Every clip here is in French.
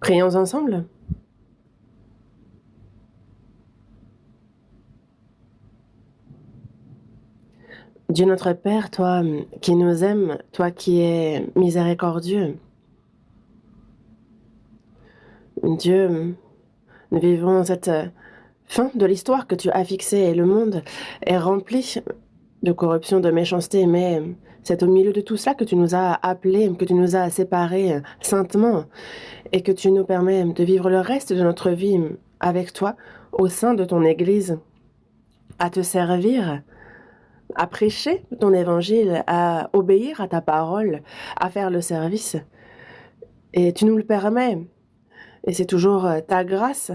Prions ensemble. Dieu notre Père, toi qui nous aimes, toi qui es miséricordieux, Dieu, nous vivons cette fin de l'histoire que tu as fixée et le monde est rempli de corruption, de méchanceté, mais c'est au milieu de tout cela que tu nous as appelés, que tu nous as séparés saintement et que tu nous permets de vivre le reste de notre vie avec toi au sein de ton Église, à te servir, à prêcher ton évangile, à obéir à ta parole, à faire le service. Et tu nous le permets. Et c'est toujours ta grâce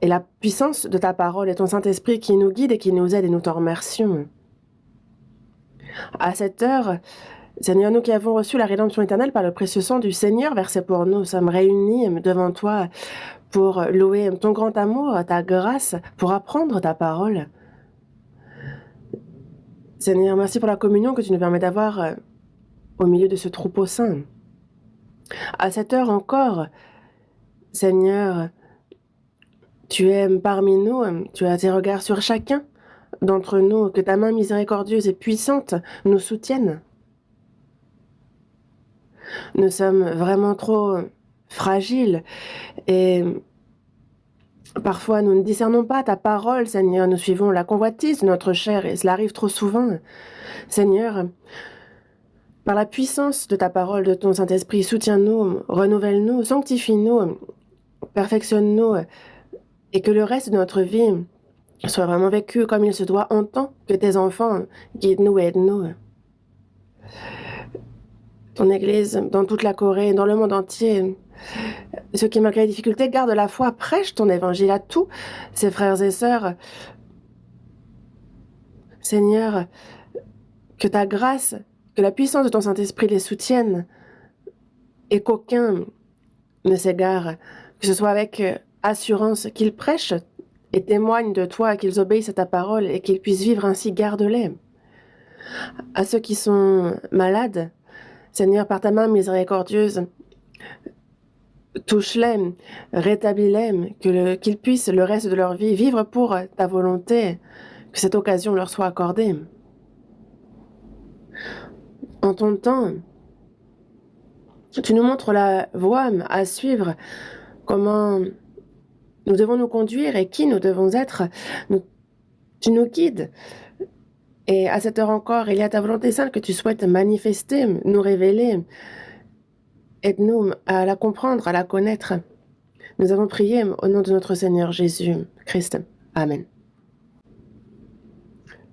et la puissance de ta parole et ton Saint-Esprit qui nous guide et qui nous aide et nous t'en remercions. À cette heure, Seigneur, nous qui avons reçu la rédemption éternelle par le précieux sang du Seigneur versé pour nous, sommes réunis devant toi pour louer ton grand amour, ta grâce, pour apprendre ta parole. Seigneur, merci pour la communion que tu nous permets d'avoir au milieu de ce troupeau saint. À cette heure encore, Seigneur, tu es parmi nous, tu as tes regards sur chacun d'entre nous, que ta main miséricordieuse et puissante nous soutienne. Nous sommes vraiment trop fragiles et parfois nous ne discernons pas ta parole, Seigneur. Nous suivons la convoitise de notre chair et cela arrive trop souvent. Seigneur, par la puissance de ta parole, de ton Saint-Esprit, soutiens-nous, renouvelle-nous, sanctifie-nous, perfectionne-nous et que le reste de notre vie soit vraiment vécu comme il se doit en tant que tes enfants. Guide-nous et aide-nous. Ton Église, dans toute la Corée, dans le monde entier, ceux qui, malgré les difficultés, gardent la foi, prêchent ton évangile à tous ces frères et sœurs. Seigneur, que ta grâce, que la puissance de ton Saint-Esprit les soutienne et qu'aucun ne s'égare, que ce soit avec assurance qu'ils prêchent et témoignent de toi, qu'ils obéissent à ta parole et qu'ils puissent vivre ainsi, garde-les. À ceux qui sont malades, Seigneur, par ta main miséricordieuse, touche-les, rétablis-les, qu'ils puissent le reste de leur vie vivre pour ta volonté, que cette occasion leur soit accordée. En ton temps, tu nous montres la voie à suivre, comment nous devons nous conduire et qui nous devons être. Tu nous guides. Et à cette heure encore, il y a ta volonté sainte que tu souhaites manifester, nous révéler. Aide-nous à la comprendre, à la connaître. Nous avons prié au nom de notre Seigneur Jésus-Christ. Amen.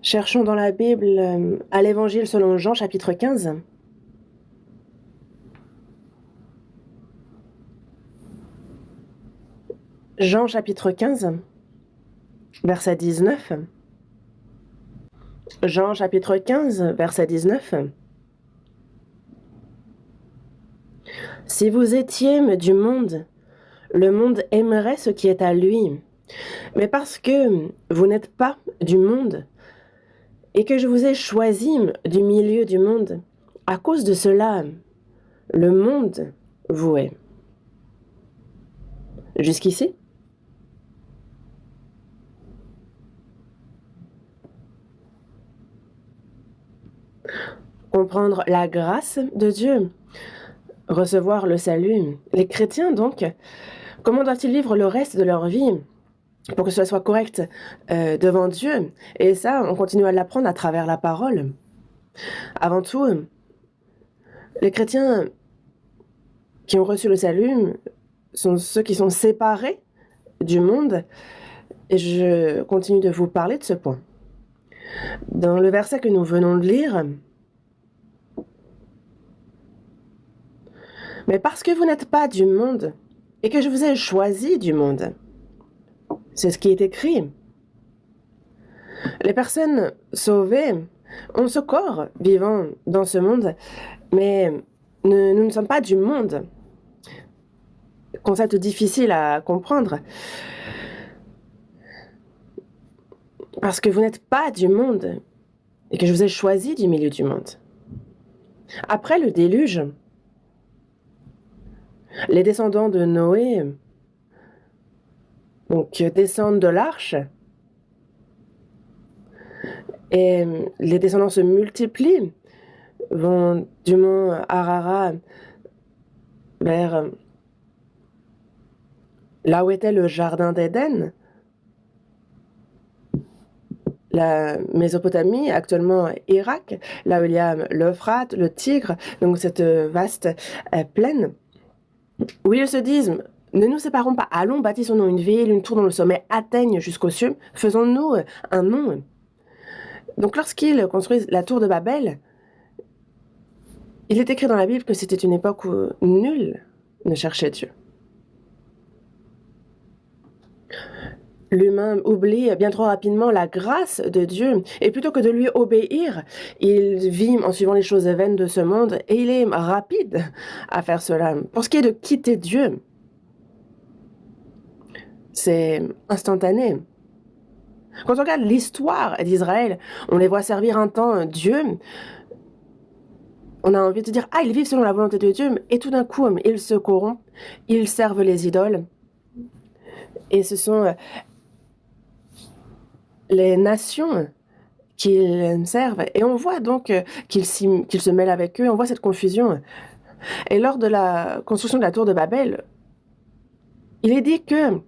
Cherchons dans la Bible à l'Évangile selon Jean, chapitre 15. Jean, chapitre 15, verset 19. Jean, chapitre 15, verset 19. Si vous étiez du monde, le monde aimerait ce qui est à lui. Mais parce que vous n'êtes pas du monde, et que je vous ai choisi du milieu du monde, à cause de cela, le monde vous est. Jusqu'ici? Comprendre la grâce de Dieu, recevoir le salut. Les chrétiens, donc, comment doivent-ils vivre le reste de leur vie pour que ce soit correct devant Dieu? Et ça, on continue à l'apprendre à travers la parole. Avant tout, les chrétiens qui ont reçu le salut sont ceux qui sont séparés du monde. Et je continue de vous parler de ce point. Dans le verset que nous venons de lire, mais parce que vous n'êtes pas du monde et que je vous ai choisi du monde. C'est ce qui est écrit. Les personnes sauvées ont ce corps vivant dans ce monde, mais nous ne sommes pas du monde. Concept difficile à comprendre. Parce que vous n'êtes pas du monde et que je vous ai choisi du milieu du monde. Après le déluge, Les descendants de Noé donc, descendent de l'arche et les descendants se multiplient, vont du mont Ararat vers là où était le jardin d'Éden, la Mésopotamie, actuellement Irak, là où il y a l'Euphrate, le Tigre, donc cette vaste plaine, où ils se disent: ne nous séparons pas, allons, bâtissons-nous une ville, une tour dont le sommet atteigne jusqu'aux cieux, faisons-nous un nom. Donc lorsqu'ils construisent la tour de Babel, il est écrit dans la Bible que c'était une époque où nul ne cherchait Dieu. L'humain oublie bien trop rapidement la grâce de Dieu, et plutôt que de lui obéir, il vit en suivant les choses vaines de ce monde, et il est rapide à faire cela. Pour ce qui est de quitter Dieu, c'est instantané. Quand on regarde l'histoire d'Israël, on les voit servir un temps Dieu. On a envie de dire: ah, ils vivent selon la volonté de Dieu, et tout d'un coup, ils se corrompent, ils servent les idoles, et ce sont les nations qu'ils servent, et on voit donc qu'ils se mêlent avec eux, on voit cette confusion. Et lors de la construction de la tour de Babel, il est dit que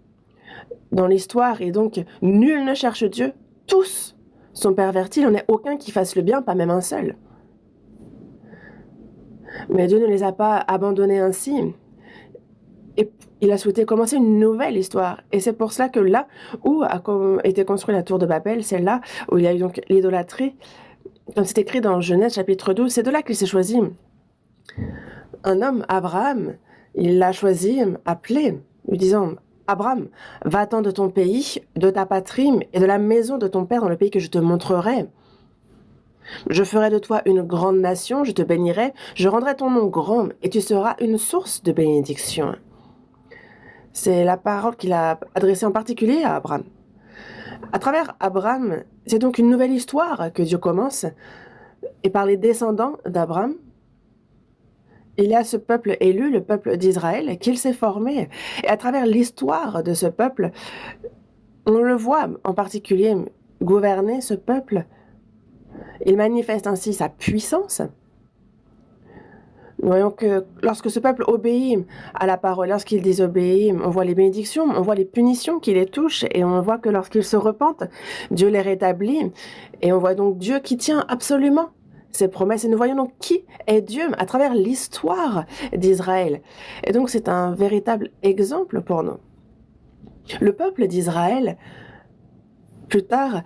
dans l'histoire, et donc nul ne cherche Dieu, tous sont pervertis, il n'y en a aucun qui fasse le bien, pas même un seul. Mais Dieu ne les a pas abandonnés ainsi. Et il a souhaité commencer une nouvelle histoire. Et c'est pour cela que là où a été construite la tour de Babel, c'est là où il y a eu donc l'idolâtrie, comme c'est écrit dans Genèse chapitre 12, c'est de là qu'il s'est choisi un homme, Abraham. Il l'a choisi, appelé, lui disant: Abraham, va-t'en de ton pays, de ta patrie et de la maison de ton père dans le pays que je te montrerai. Je ferai de toi une grande nation, je te bénirai, je rendrai ton nom grand et tu seras une source de bénédiction. C'est la parole qu'il a adressée en particulier à Abraham. À travers Abraham, c'est donc une nouvelle histoire que Dieu commence, et par les descendants d'Abraham, il y a ce peuple élu, le peuple d'Israël, qu'il s'est formé. Et à travers l'histoire de ce peuple, on le voit en particulier gouverner ce peuple. Il manifeste ainsi sa puissance. Nous voyons que lorsque ce peuple obéit à la parole, lorsqu'il désobéit, on voit les bénédictions, on voit les punitions qui les touchent, et on voit que lorsqu'ils se repentent, Dieu les rétablit. Et on voit donc Dieu qui tient absolument ses promesses. Et nous voyons donc qui est Dieu à travers l'histoire d'Israël. Et donc c'est un véritable exemple pour nous. Le peuple d'Israël, plus tard,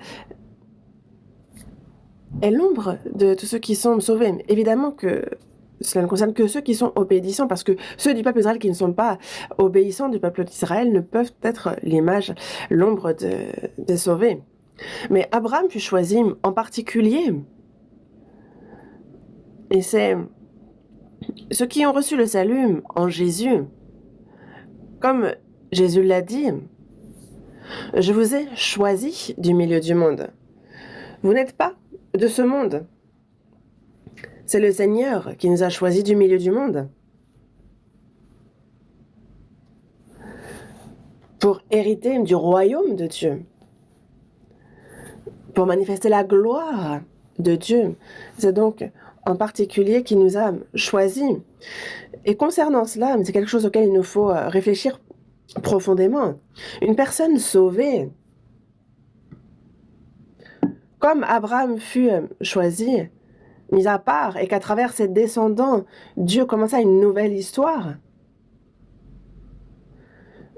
est l'ombre de tous ceux qui sont sauvés. Évidemment que cela ne concerne que ceux qui sont obéissants, parce que ceux du peuple d'Israël qui ne sont pas obéissants du peuple d'Israël ne peuvent être l'image, l'ombre des sauvés. Mais Abraham fut choisi en particulier. Et c'est ceux qui ont reçu le salut en Jésus. Comme Jésus l'a dit: je vous ai choisi du milieu du monde. Vous n'êtes pas de ce monde. C'est le Seigneur qui nous a choisis du milieu du monde pour hériter du royaume de Dieu, pour manifester la gloire de Dieu. C'est donc en particulier qui nous a choisis. Et concernant cela, c'est quelque chose auquel il nous faut réfléchir profondément. Une personne sauvée, comme Abraham fut choisi, mis à part, et qu'à travers ses descendants, Dieu commença une nouvelle histoire.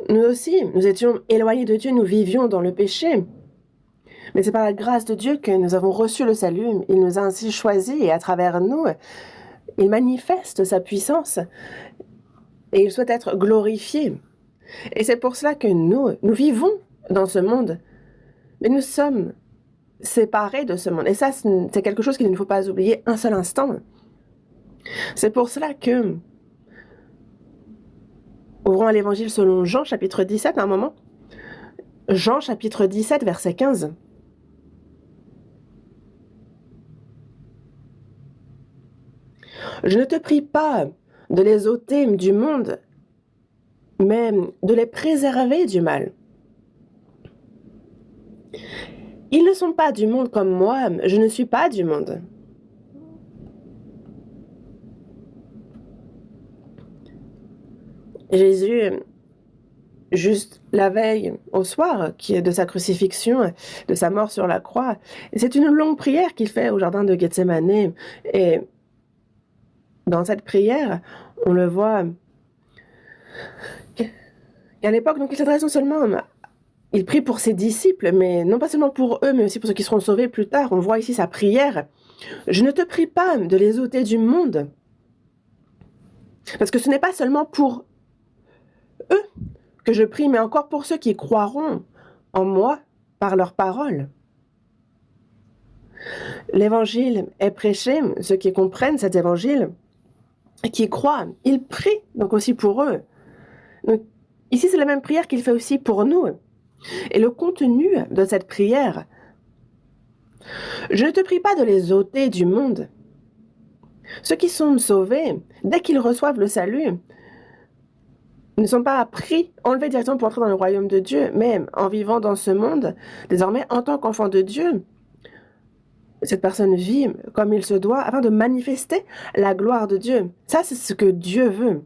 Nous aussi, nous étions éloignés de Dieu, nous vivions dans le péché. Mais c'est par la grâce de Dieu que nous avons reçu le salut. Il nous a ainsi choisis, et à travers nous, il manifeste sa puissance et il souhaite être glorifié. Et c'est pour cela que nous vivons dans ce monde, mais nous sommes séparés de ce monde. Et ça, c'est quelque chose qu'il ne faut pas oublier un seul instant. C'est pour cela que, ouvrons à l'Évangile selon Jean, chapitre 17, un moment. Jean, chapitre 17, verset 15. Je ne te prie pas de les ôter du monde, mais de les préserver du mal. Ils ne sont pas du monde comme moi, je ne suis pas du monde. Jésus, juste la veille au soir, qui est de sa crucifixion, de sa mort sur la croix, c'est une longue prière qu'il fait au jardin de Gethsémanée. Et dans cette prière, on le voit qu'à l'époque, donc il s'adresse non seulement, il prie pour ses disciples, mais non pas seulement pour eux, mais aussi pour ceux qui seront sauvés plus tard. On voit ici sa prière. Je ne te prie pas de les ôter du monde, parce que ce n'est pas seulement pour eux que je prie, mais encore pour ceux qui croiront en moi par leurs paroles. L'évangile est prêché, ceux qui comprennent cet évangile, qui croient, ils prient donc aussi pour eux. Donc, ici, c'est la même prière qu'il fait aussi pour nous. Et le contenu de cette prière, je ne te prie pas de les ôter du monde. Ceux qui sont sauvés, dès qu'ils reçoivent le salut, ne sont pas pris, enlevés directement pour entrer dans le royaume de Dieu, mais en vivant dans ce monde, désormais en tant qu'enfant de Dieu, cette personne vit comme il se doit afin de manifester la gloire de Dieu. Ça, c'est ce que Dieu veut.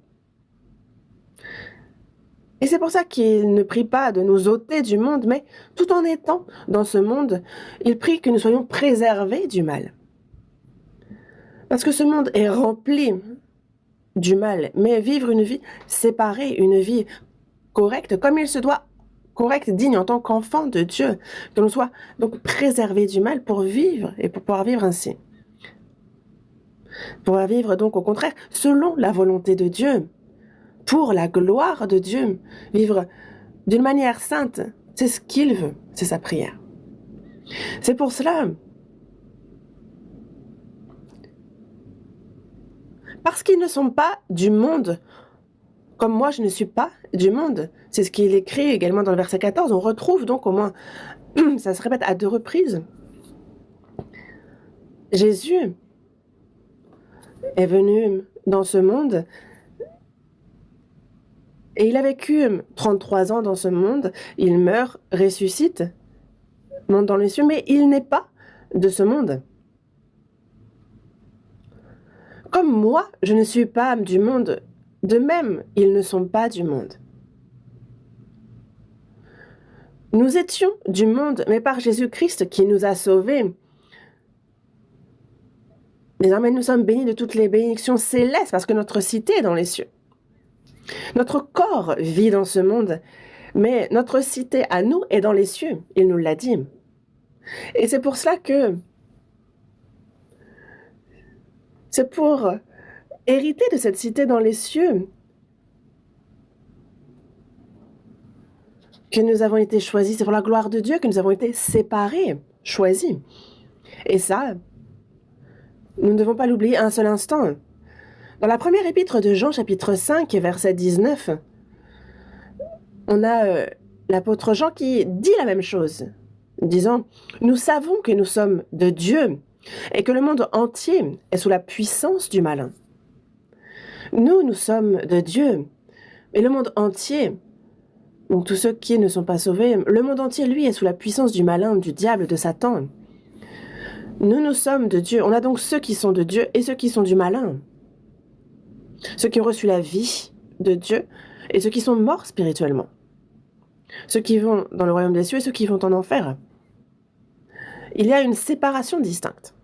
Et c'est pour ça qu'il ne prie pas de nous ôter du monde, mais tout en étant dans ce monde, il prie que nous soyons préservés du mal. Parce que ce monde est rempli du mal, mais vivre une vie séparée, une vie correcte, comme il se doit, correcte, digne en tant qu'enfant de Dieu, que l'on soit donc préservé du mal pour vivre et pour pouvoir vivre ainsi. Pour vivre donc au contraire selon la volonté de Dieu, pour la gloire de Dieu, vivre d'une manière sainte, c'est ce qu'il veut, c'est sa prière. C'est pour cela, parce qu'ils ne sont pas du monde, comme moi je ne suis pas du monde. C'est ce qu'il écrit également dans le verset 14. On retrouve donc au moins, ça se répète à 2 reprises, Jésus est venu dans ce monde et il a vécu 33 ans dans ce monde. Il meurt, ressuscite, monte dans les cieux, mais il n'est pas de ce monde. Comme moi, je ne suis pas du monde, de même, ils ne sont pas du monde. Nous étions du monde, mais par Jésus-Christ qui nous a sauvés. Désormais, nous sommes bénis de toutes les bénédictions célestes parce que notre cité est dans les cieux. Notre corps vit dans ce monde, mais notre cité à nous est dans les cieux. Il nous l'a dit. Et c'est pour cela que c'est pour hériter de cette cité dans les cieux que nous avons été choisis. C'est pour la gloire de Dieu que nous avons été séparés, choisis. Et ça, nous ne devons pas l'oublier un seul instant. Dans la première épître de Jean, chapitre 5, verset 19, on a l'apôtre Jean qui dit la même chose, disant « Nous savons que nous sommes de Dieu et que le monde entier est sous la puissance du malin. » Nous sommes de Dieu, mais le monde entier, donc tous ceux qui ne sont pas sauvés, le monde entier, lui, est sous la puissance du malin, du diable, de Satan. Nous sommes de Dieu. On a donc ceux qui sont de Dieu et ceux qui sont du malin. Ceux qui ont reçu la vie de Dieu et ceux qui sont morts spirituellement. Ceux qui vont dans le royaume des cieux et ceux qui vont en enfer. Il y a une séparation distincte.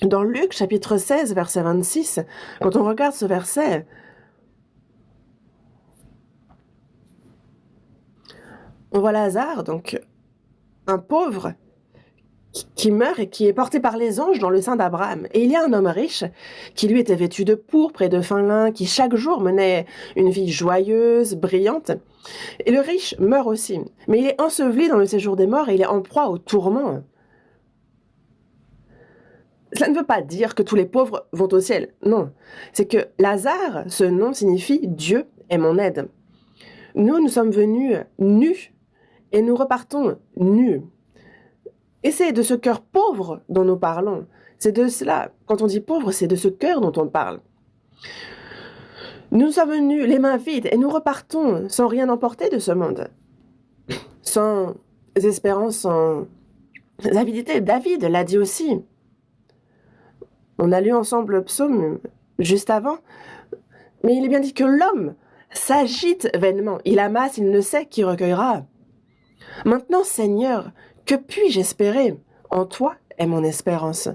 Dans Luc, chapitre 16, verset 26, quand on regarde ce verset, on voit Lazare, donc un pauvre, qui meurt et qui est porté par les anges dans le sein d'Abraham. Et il y a un homme riche qui lui était vêtu de pourpre et de fin lin, qui chaque jour menait une vie joyeuse, brillante. Et le riche meurt aussi, mais il est enseveli dans le séjour des morts et il est en proie au tourment. Cela ne veut pas dire que tous les pauvres vont au ciel, non. C'est que Lazare, ce nom signifie « Dieu est mon aide ». Nous sommes venus nus et nous repartons nus. Et c'est de ce cœur pauvre dont nous parlons. C'est de cela, quand on dit pauvre, c'est de ce cœur dont on parle. Nous sommes venus les mains vides et nous repartons sans rien emporter de ce monde, sans espérance, sans avidité. David l'a dit aussi. On a lu ensemble le psaume juste avant, mais il est bien dit que l'homme s'agite vainement. Il amasse, il ne sait qui recueillera. Maintenant, Seigneur, que puis-je espérer? En toi est mon espérance.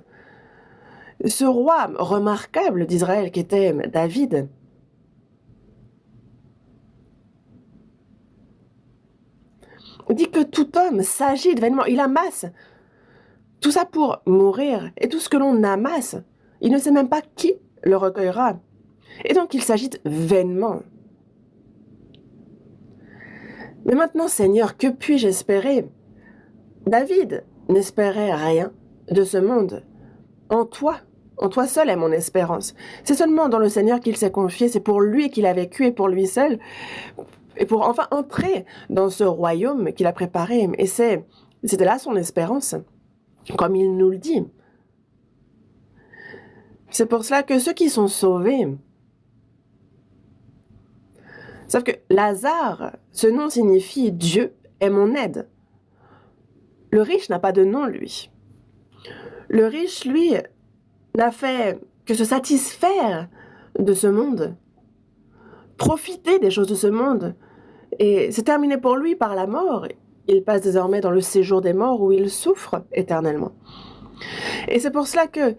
Ce roi remarquable d'Israël qu'était David, dit que tout homme s'agite vainement, il amasse. Tout ça pour mourir. Et tout ce que l'on amasse, il ne sait même pas qui le recueillera. Et donc il s'agite vainement. Mais maintenant, Seigneur, que puis-je espérer? David n'espérait rien de ce monde. En toi seul est mon espérance. C'est seulement dans le Seigneur qu'il s'est confié, c'est pour lui qu'il a vécu et pour lui seul, et pour enfin entrer dans ce royaume qu'il a préparé. Et c'était là son espérance, comme il nous le dit. C'est pour cela que ceux qui sont sauvés, sauf que Lazare, ce nom signifie Dieu est mon aide. Le riche n'a pas de nom, lui. Le riche, lui, n'a fait que se satisfaire de ce monde, profiter des choses de ce monde. Et c'est terminé pour lui par la mort. Il passe désormais dans le séjour des morts où il souffre éternellement. Et c'est pour cela que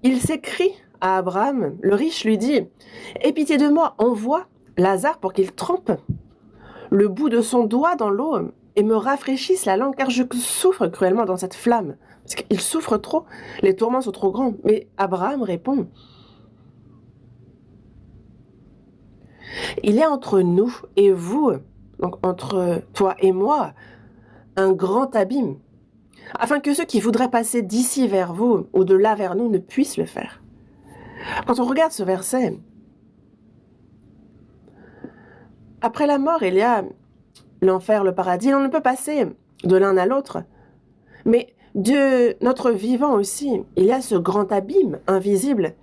il s'écrie à Abraham, le riche lui dit « Aie pitié de moi, envoie Lazare pour qu'il trempe le bout de son doigt dans l'eau et me rafraîchisse la langue, car je souffre cruellement dans cette flamme. » Parce qu'il souffre trop, les tourments sont trop grands. Mais Abraham répond « Il y a entre nous et vous, donc entre toi et moi, un grand abîme, afin que ceux qui voudraient passer d'ici vers vous ou de là vers nous ne puissent le faire. » Quand on regarde ce verset, après la mort, il y a l'enfer, le paradis. On ne peut passer de l'un à l'autre. Mais de notre vivant aussi, il y a ce grand abîme invisible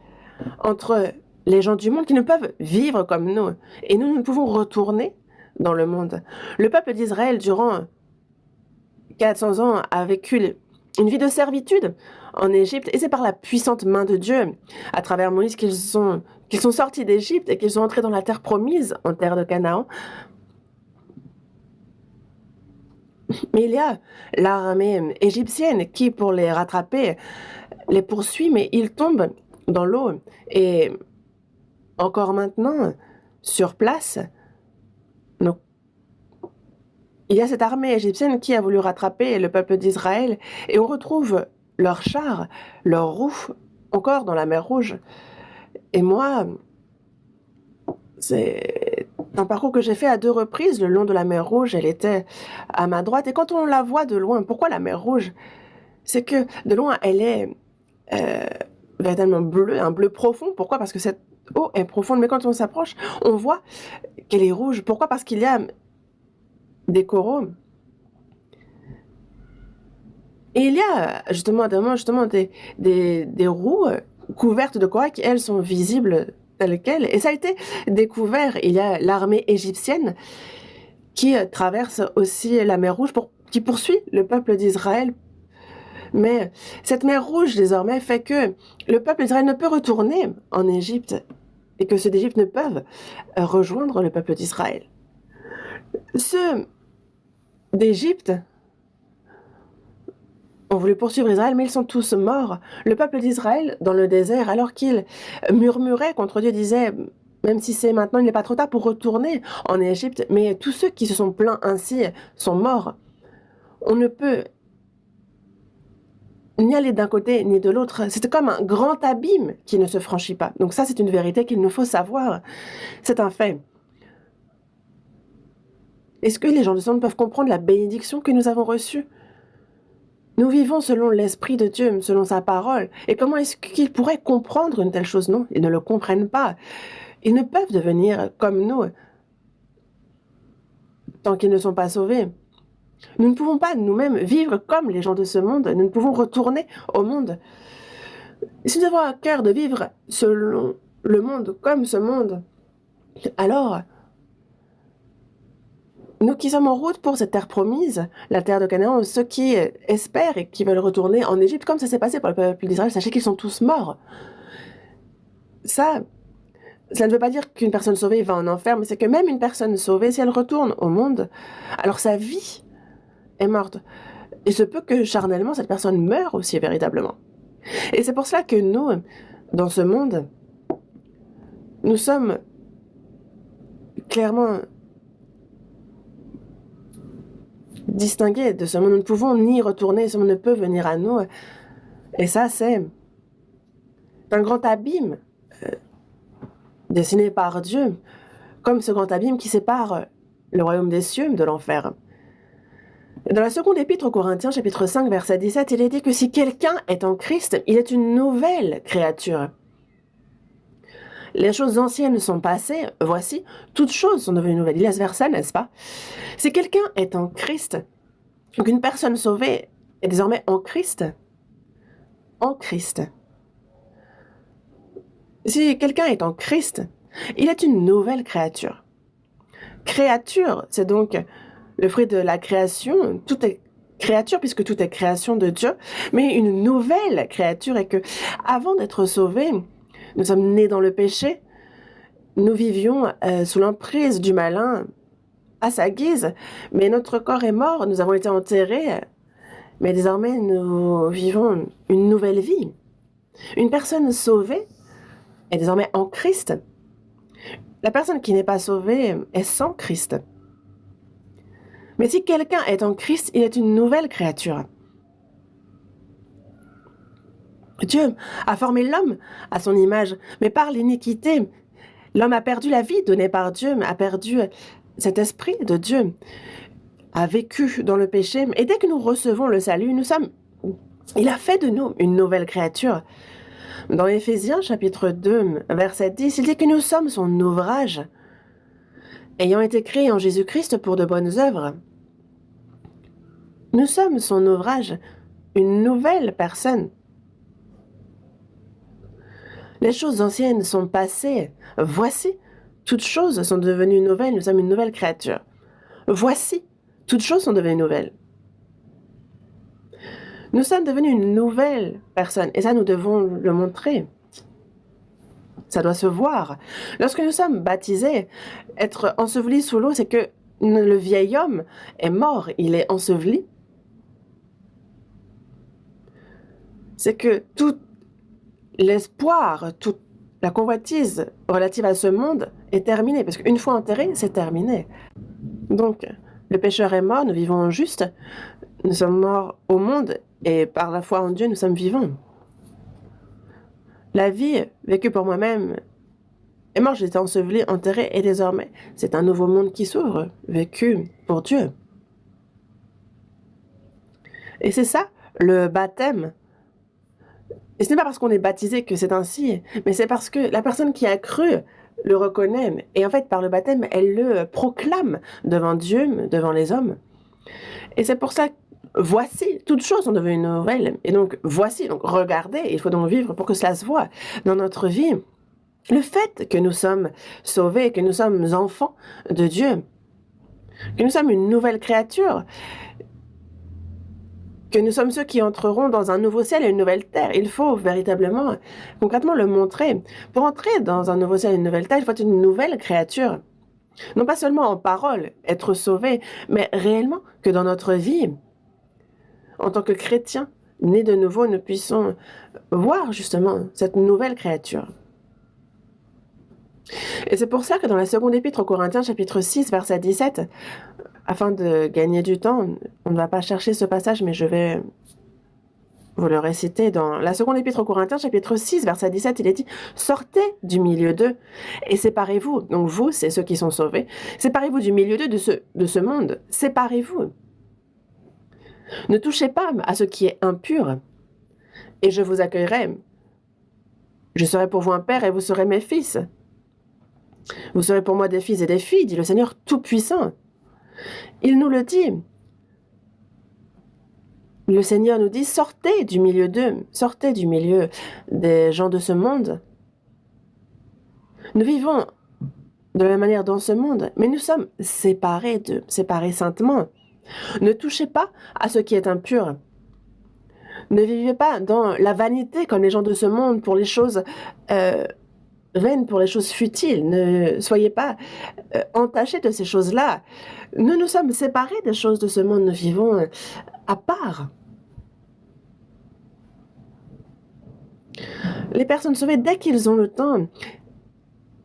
entre les gens du monde qui ne peuvent vivre comme nous. Et nous ne pouvons retourner dans le monde. Le peuple d'Israël, durant 400 ans, a vécu une vie de servitude en Égypte. Et c'est par la puissante main de Dieu, à travers Moïse, qu'ils sont sortis d'Égypte et qu'ils sont entrés dans la terre promise, en terre de Canaan. Mais il y a l'armée égyptienne qui, pour les rattraper, les poursuit, mais ils tombent dans l'eau. Et encore maintenant, sur place, donc, il y a cette armée égyptienne qui a voulu rattraper le peuple d'Israël, et on retrouve leurs chars, leurs roues, encore dans la mer Rouge. Et moi, c'est un parcours que j'ai fait à 2 reprises le long de la mer Rouge. Elle était à ma droite. Et quand on la voit de loin, pourquoi la mer Rouge? C'est que de loin, elle est véritablement bleue, un bleu profond. Pourquoi? Parce que cette eau est profonde. Mais quand on s'approche, on voit qu'elle est rouge. Pourquoi? Parce qu'il y a des coraux. Et il y a justement des roues couvertes de corail qui, elles, sont visibles telles quelles. Et ça a été découvert. Il y a l'armée égyptienne qui traverse aussi la mer Rouge, qui poursuit le peuple d'Israël. Mais cette mer Rouge, désormais, fait que le peuple d'Israël ne peut retourner en Égypte et que ceux d'Égypte ne peuvent rejoindre le peuple d'Israël. Ceux d'Égypte ont voulu poursuivre Israël, mais ils sont tous morts. Le peuple d'Israël, dans le désert, alors qu'il murmurait contre Dieu, disait, même si c'est maintenant, il n'est pas trop tard pour retourner en Égypte, mais tous ceux qui se sont plaints ainsi sont morts. On ne peut ni aller d'un côté ni de l'autre. C'est comme un grand abîme qui ne se franchit pas. Donc ça, c'est une vérité qu'il nous faut savoir. C'est un fait. Est-ce que les gens de ce monde peuvent comprendre la bénédiction que nous avons reçue? Nous vivons selon l'Esprit de Dieu, selon sa parole. Et comment est-ce qu'ils pourraient comprendre une telle chose? Non, ils ne le comprennent pas. Ils ne peuvent devenir comme nous tant qu'ils ne sont pas sauvés. Nous ne pouvons pas nous-mêmes vivre comme les gens de ce monde. Nous ne pouvons retourner au monde. Si nous avons à cœur de vivre selon le monde comme ce monde, Alors, nous qui sommes en route pour cette terre promise, la terre de Canaan, ceux qui espèrent et qui veulent retourner en Égypte, comme ça s'est passé pour le peuple d'Israël, sachez qu'ils sont tous morts. Ça ne veut pas dire qu'une personne sauvée va en enfer, mais c'est que même une personne sauvée, si elle retourne au monde, alors sa vie est morte. Il se peut que charnellement, cette personne meure aussi véritablement. Et c'est pour cela que nous, dans ce monde, nous sommes clairement distingués de ce monde. Nous ne pouvons ni retourner, ce monde ne peut venir à nous. Et ça, c'est un grand abîme dessiné par Dieu, comme ce grand abîme qui sépare le royaume des cieux de l'enfer. Dans la seconde épître aux Corinthiens, chapitre 5, verset 17, il est dit que si quelqu'un est en Christ, il est une nouvelle créature. Les choses anciennes sont passées, voici, toutes choses sont devenues nouvelles. Il laisse verset, n'est-ce pas? Si quelqu'un est en Christ, donc une personne sauvée est désormais en Christ. En Christ. Si quelqu'un est en Christ, il est une nouvelle créature. Créature, c'est donc le fruit de la création. Tout est créature puisque tout est création de Dieu, mais une nouvelle créature est que, avant d'être sauvés, nous sommes nés dans le péché, nous vivions sous l'emprise du malin à sa guise, mais notre corps est mort, nous avons été enterrés, mais désormais nous vivons une nouvelle vie. Une personne sauvée est désormais en Christ. La personne qui n'est pas sauvée est sans Christ. Mais si quelqu'un est en Christ, il est une nouvelle créature. Dieu a formé l'homme à son image, mais par l'iniquité, l'homme a perdu la vie donnée par Dieu, a perdu cet esprit de Dieu, a vécu dans le péché. Et dès que nous recevons le salut, il a fait de nous une nouvelle créature. Dans Éphésiens chapitre 2, verset 10, il dit que nous sommes son ouvrage, ayant été créés en Jésus-Christ pour de bonnes œuvres. Nous sommes son ouvrage, une nouvelle personne. Les choses anciennes sont passées. Voici, toutes choses sont devenues nouvelles. Nous sommes une nouvelle créature. Voici, toutes choses sont devenues nouvelles. Nous sommes devenus une nouvelle personne. Et ça, nous devons le montrer. Ça doit se voir. Lorsque nous sommes baptisés, être ensevelis sous l'eau, c'est que le vieil homme est mort. Il est enseveli. C'est que tout l'espoir, toute la convoitise relative à ce monde est terminée. Parce qu'une fois enterré, c'est terminé. Donc, le pécheur est mort, nous vivons juste. Nous sommes morts au monde et par la foi en Dieu, nous sommes vivants. La vie vécue pour moi-même est morte, j'étais enseveli, enterré et désormais, c'est un nouveau monde qui s'ouvre, vécu pour Dieu. Et c'est ça, le baptême. Et ce n'est pas parce qu'on est baptisé que c'est ainsi, mais c'est parce que la personne qui a cru le reconnaît. Et en fait, par le baptême, elle le proclame devant Dieu, devant les hommes. Et c'est pour ça que voici, toutes choses sont devenues nouvelles. Et donc, voici, donc regardez, il faut donc vivre pour que cela se voie dans notre vie. Le fait que nous sommes sauvés, que nous sommes enfants de Dieu, que nous sommes une nouvelle créature, que nous sommes ceux qui entreront dans un nouveau ciel et une nouvelle terre. Il faut véritablement, concrètement, le montrer. Pour entrer dans un nouveau ciel et une nouvelle terre, il faut être une nouvelle créature. Non pas seulement en parole, être sauvé, mais réellement que dans notre vie, en tant que chrétiens, nés de nouveau, nous puissions voir justement cette nouvelle créature. Et c'est pour ça que dans la seconde épître aux Corinthiens, chapitre 6, verset 17, afin de gagner du temps, on ne va pas chercher ce passage, mais je vais vous le réciter. Dans la seconde épître aux Corinthiens, chapitre 6, verset 17, il est dit « Sortez du milieu d'eux et séparez-vous. » Donc vous, c'est ceux qui sont sauvés. « Séparez-vous du milieu d'eux, de ce monde. Séparez-vous. Ne touchez pas à ce qui est impur, et je vous accueillerai. Je serai pour vous un père, et vous serez mes fils. Vous serez pour moi des fils et des filles, dit le Seigneur Tout-Puissant. » Il nous le dit. Le Seigneur nous dit, sortez du milieu d'eux, sortez du milieu des gens de ce monde. Nous vivons de la même manière dans ce monde, mais nous sommes séparés d'eux, séparés saintement. Ne touchez pas à ce qui est impur. Ne vivez pas dans la vanité comme les gens de ce monde pour les choses vaines, pour les choses futiles. Ne soyez pas entachés de ces choses-là. Nous nous sommes séparés des choses de ce monde. Nous vivons à part. Les personnes sauvées, dès qu'ils ont le temps,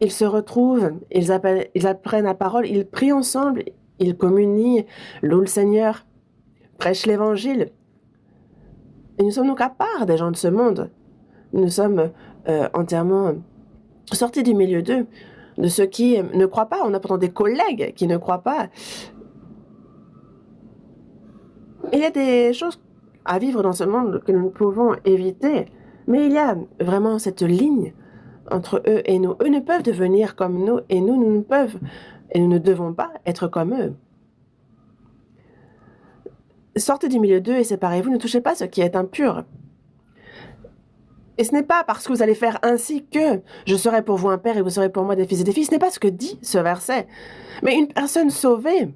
ils se retrouvent, ils apprennent la parole, ils prient ensemble, ils communient, louent le Seigneur, prêchent l'Évangile. Et nous sommes donc à part des gens de ce monde. Nous sommes entièrement sortis du milieu d'eux, de ceux qui ne croient pas. On a pourtant des collègues qui ne croient pas. Il y a des choses à vivre dans ce monde que nous ne pouvons éviter, mais il y a vraiment cette ligne entre eux et nous. Eux ne peuvent devenir comme nous, et nous ne peuvent, et nous ne devons pas être comme eux. Sortez du milieu d'eux et séparez-vous, ne touchez pas ce qui est impur. Et ce n'est pas parce que vous allez faire ainsi que je serai pour vous un père et vous serez pour moi des fils et des filles. Ce n'est pas ce que dit ce verset. Mais une personne sauvée,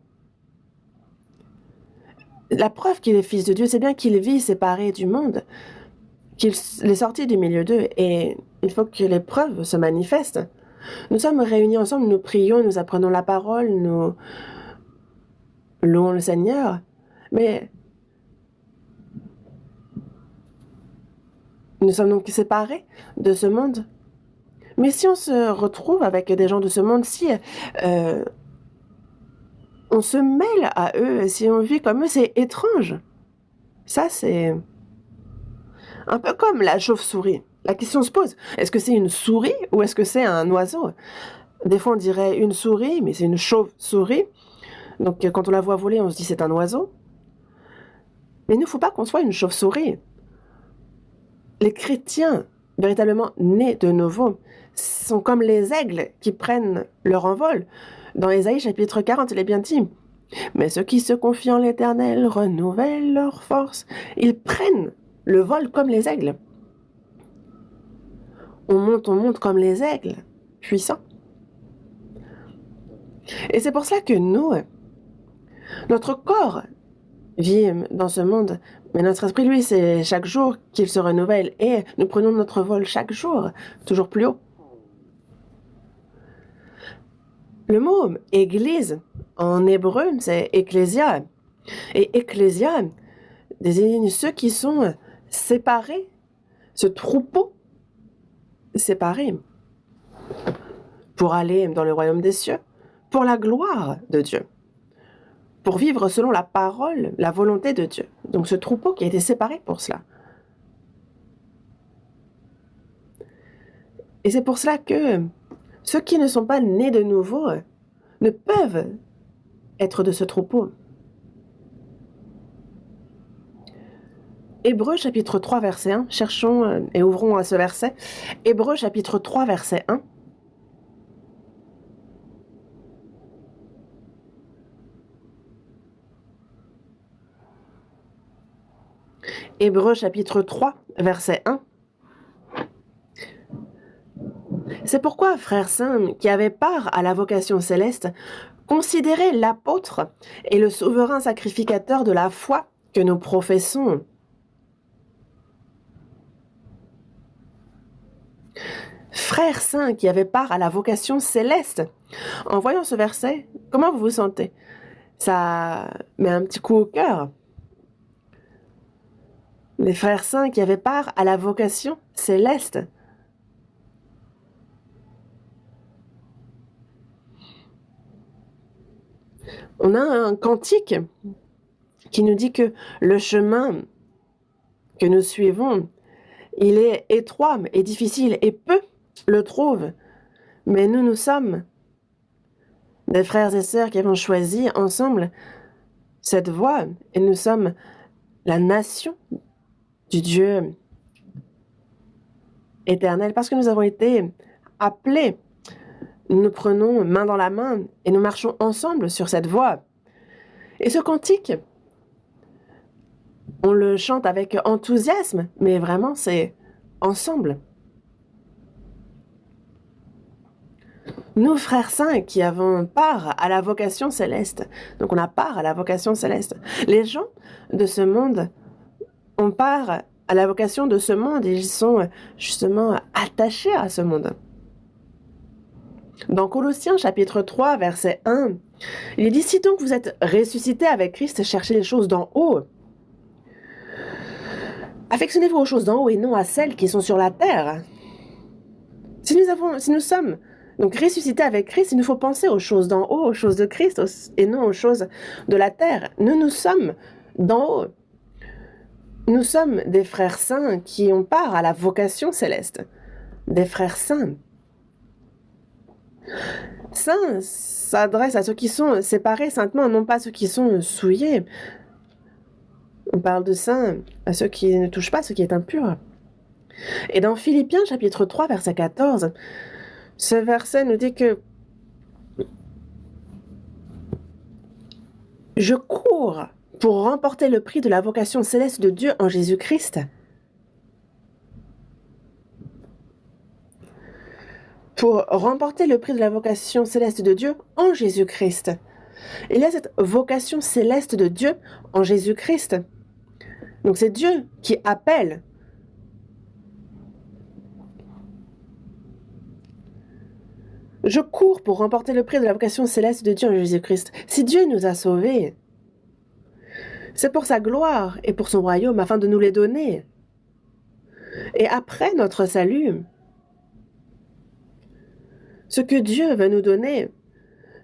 la preuve qu'il est fils de Dieu, c'est bien qu'il vit séparé du monde, qu'il est sorti du milieu d'eux. Et il faut que les preuves se manifestent. Nous sommes réunis ensemble, nous prions, nous apprenons la parole, nous louons le Seigneur. Mais nous sommes donc séparés de ce monde. Mais si on se retrouve avec des gens de ce monde, si on se mêle à eux, si on vit comme eux, c'est étrange. Ça, c'est un peu comme la chauve-souris. La question se pose, est-ce que c'est une souris ou est-ce que c'est un oiseau? Des fois, on dirait une souris, mais c'est une chauve-souris. Donc, quand on la voit voler, on se dit c'est un oiseau. Mais il ne faut pas qu'on soit une chauve-souris. Les chrétiens, véritablement nés de nouveau, sont comme les aigles qui prennent leur envol. Dans Ésaïe chapitre 40, il est bien dit, « Mais ceux qui se confient en l'Éternel renouvellent leur force. » Ils prennent le vol comme les aigles. On monte comme les aigles, puissants. Et c'est pour ça que nous, notre corps vit dans ce monde, mais notre esprit, lui, c'est chaque jour qu'il se renouvelle et nous prenons notre vol chaque jour, toujours plus haut. Le mot église en hébreu, c'est ecclésia. Et ecclésia désigne ceux qui sont séparés, ce troupeau séparé, pour aller dans le royaume des cieux, pour la gloire de Dieu, pour vivre selon la parole, la volonté de Dieu. Donc ce troupeau qui a été séparé pour cela. Et c'est pour cela que ceux qui ne sont pas nés de nouveau ne peuvent être de ce troupeau. Hébreux chapitre 3 verset 1, cherchons et ouvrons à ce verset. Hébreux chapitre 3 verset 1. Hébreux chapitre 3 verset 1. C'est pourquoi, frères saints, qui avaient part à la vocation céleste, considérez l'apôtre et le souverain sacrificateur de la foi que nous professons. Frères saints qui avaient part à la vocation céleste. En voyant ce verset, comment vous vous sentez? Ça met un petit coup au cœur. Les frères saints qui avaient part à la vocation céleste. On a un cantique qui nous dit que le chemin que nous suivons, il est étroit et difficile et peu le trouvent. Mais nous sommes des frères et sœurs qui avons choisi ensemble cette voie et nous sommes la nation du Dieu éternel parce que nous avons été appelés. Nous nous prenons main dans la main et nous marchons ensemble sur cette voie. Et ce cantique, on le chante avec enthousiasme, mais vraiment c'est ensemble. Nous, frères saints, qui avons part à la vocation céleste, donc on a part à la vocation céleste. Les gens de ce monde ont part à la vocation de ce monde et ils sont justement attachés à ce monde. Dans Colossiens chapitre 3, verset 1, il est dit « Si donc vous êtes ressuscités avec Christ, cherchez les choses d'en haut. Affectionnez-vous aux choses d'en haut et non à celles qui sont sur la terre. » Si nous sommes donc ressuscités avec Christ, il nous faut penser aux choses d'en haut, aux choses de Christ et non aux choses de la terre. Nous sommes d'en haut. Nous sommes des frères saints qui ont part à la vocation céleste. Des frères saints. Saints s'adresse à ceux qui sont séparés saintement, non pas ceux qui sont souillés. On parle de saints à ceux qui ne touchent pas ce qui est impur. Et dans Philippiens chapitre 3, verset 14, ce verset nous dit que « Je cours pour remporter le prix de la vocation céleste de Dieu en Jésus-Christ. » Pour remporter le prix de la vocation céleste de Dieu en Jésus-Christ. Il y a cette vocation céleste de Dieu en Jésus-Christ. Donc c'est Dieu qui appelle. Je cours pour remporter le prix de la vocation céleste de Dieu en Jésus-Christ. Si Dieu nous a sauvés, c'est pour sa gloire et pour son royaume, afin de nous les donner. Et après notre salut, ce que Dieu veut nous donner,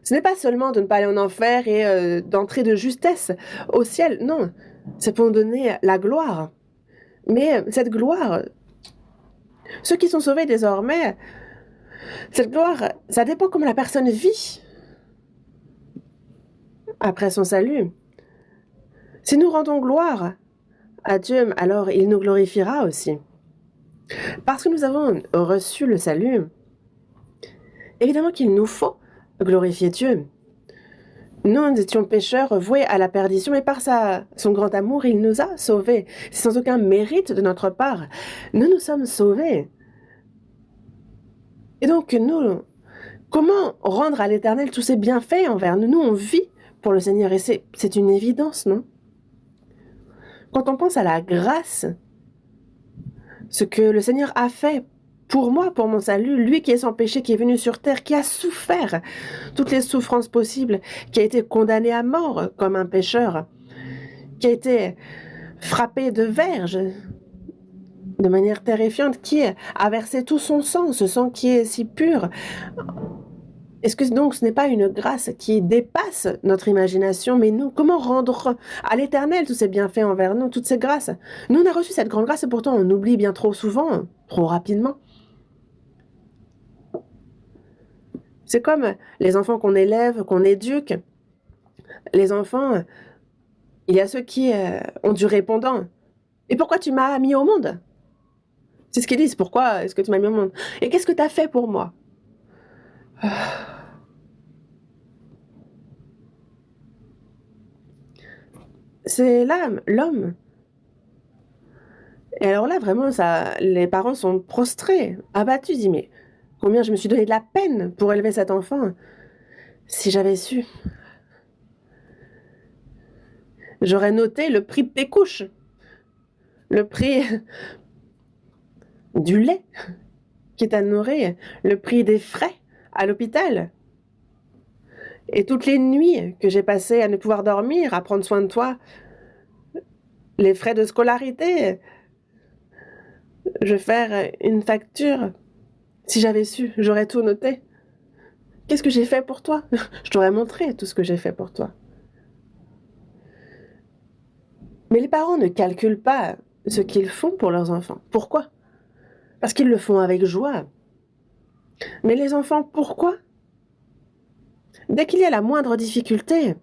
ce n'est pas seulement de ne pas aller en enfer et d'entrer de justesse au ciel. Non, c'est pour nous donner la gloire. Mais cette gloire, ceux qui sont sauvés désormais, cette gloire, ça dépend comment la personne vit après son salut. Si nous rendons gloire à Dieu, alors il nous glorifiera aussi. Parce que nous avons reçu le salut, évidemment qu'il nous faut glorifier Dieu. Nous étions pécheurs voués à la perdition, mais par son grand amour, il nous a sauvés. C'est sans aucun mérite de notre part. Nous sommes sauvés. Et donc, comment rendre à l'Éternel tous ses bienfaits envers nous? Nous, on vit pour le Seigneur et c'est une évidence, non? Quand on pense à la grâce, ce que le Seigneur a fait pour moi, pour mon salut, lui qui est sans péché, qui est venu sur terre, qui a souffert toutes les souffrances possibles, qui a été condamné à mort comme un pécheur, qui a été frappé de verge de manière terrifiante, qui a versé tout son sang, ce sang qui est si pur. Est-ce que donc ce n'est pas une grâce qui dépasse notre imagination, mais nous, comment rendre à l'Éternel tous ces bienfaits envers nous, toutes ces grâces? Nous, on a reçu cette grande grâce et pourtant on oublie bien trop souvent, trop rapidement. C'est comme les enfants qu'on élève, qu'on éduque. Les enfants, il y a ceux qui ont du répondant. Et pourquoi tu m'as mis au monde? C'est ce qu'ils disent. Pourquoi est-ce que tu m'as mis au monde? Et qu'est-ce que tu as fait pour moi? C'est l'homme. Et alors là, vraiment, les parents sont prostrés, abattus. Ils disent, mais combien je me suis donné de la peine pour élever cet enfant? Si j'avais su, j'aurais noté le prix de tes couches, le prix du lait qui t'a nourri, le prix des frais à l'hôpital. Et toutes les nuits que j'ai passées à ne pouvoir dormir, à prendre soin de toi, les frais de scolarité, je vais faire une facture. Si j'avais su, j'aurais tout noté. Qu'est-ce que j'ai fait pour toi? Je t'aurais montré tout ce que j'ai fait pour toi. Mais les parents ne calculent pas ce qu'ils font pour leurs enfants. Pourquoi? Parce qu'ils le font avec joie. Mais les enfants, pourquoi? Dès qu'il y a la moindre difficulté,